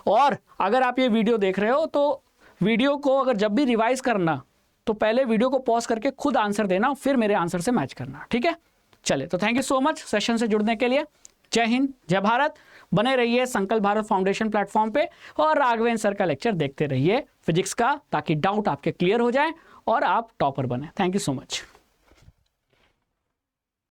और अगर आप ये वीडियो देख रहे हो तो वीडियो को अगर जब भी रिवाइज करना तो पहले वीडियो को पॉज करके खुद आंसर देना, फिर मेरे आंसर से मैच करना, ठीक है। चले, तो thank you so much session से जुड़ने के लिए। जय हिंद, जय भारत। बने रहिए संकल्प भारत फाउंडेशन प्लेटफॉर्म पे और राघवेंद्र सर का लेक्चर देखते रहिए फिजिक्स का, ताकि डाउट आपके क्लियर हो जाए और आप टॉपर बने। Thank you so much.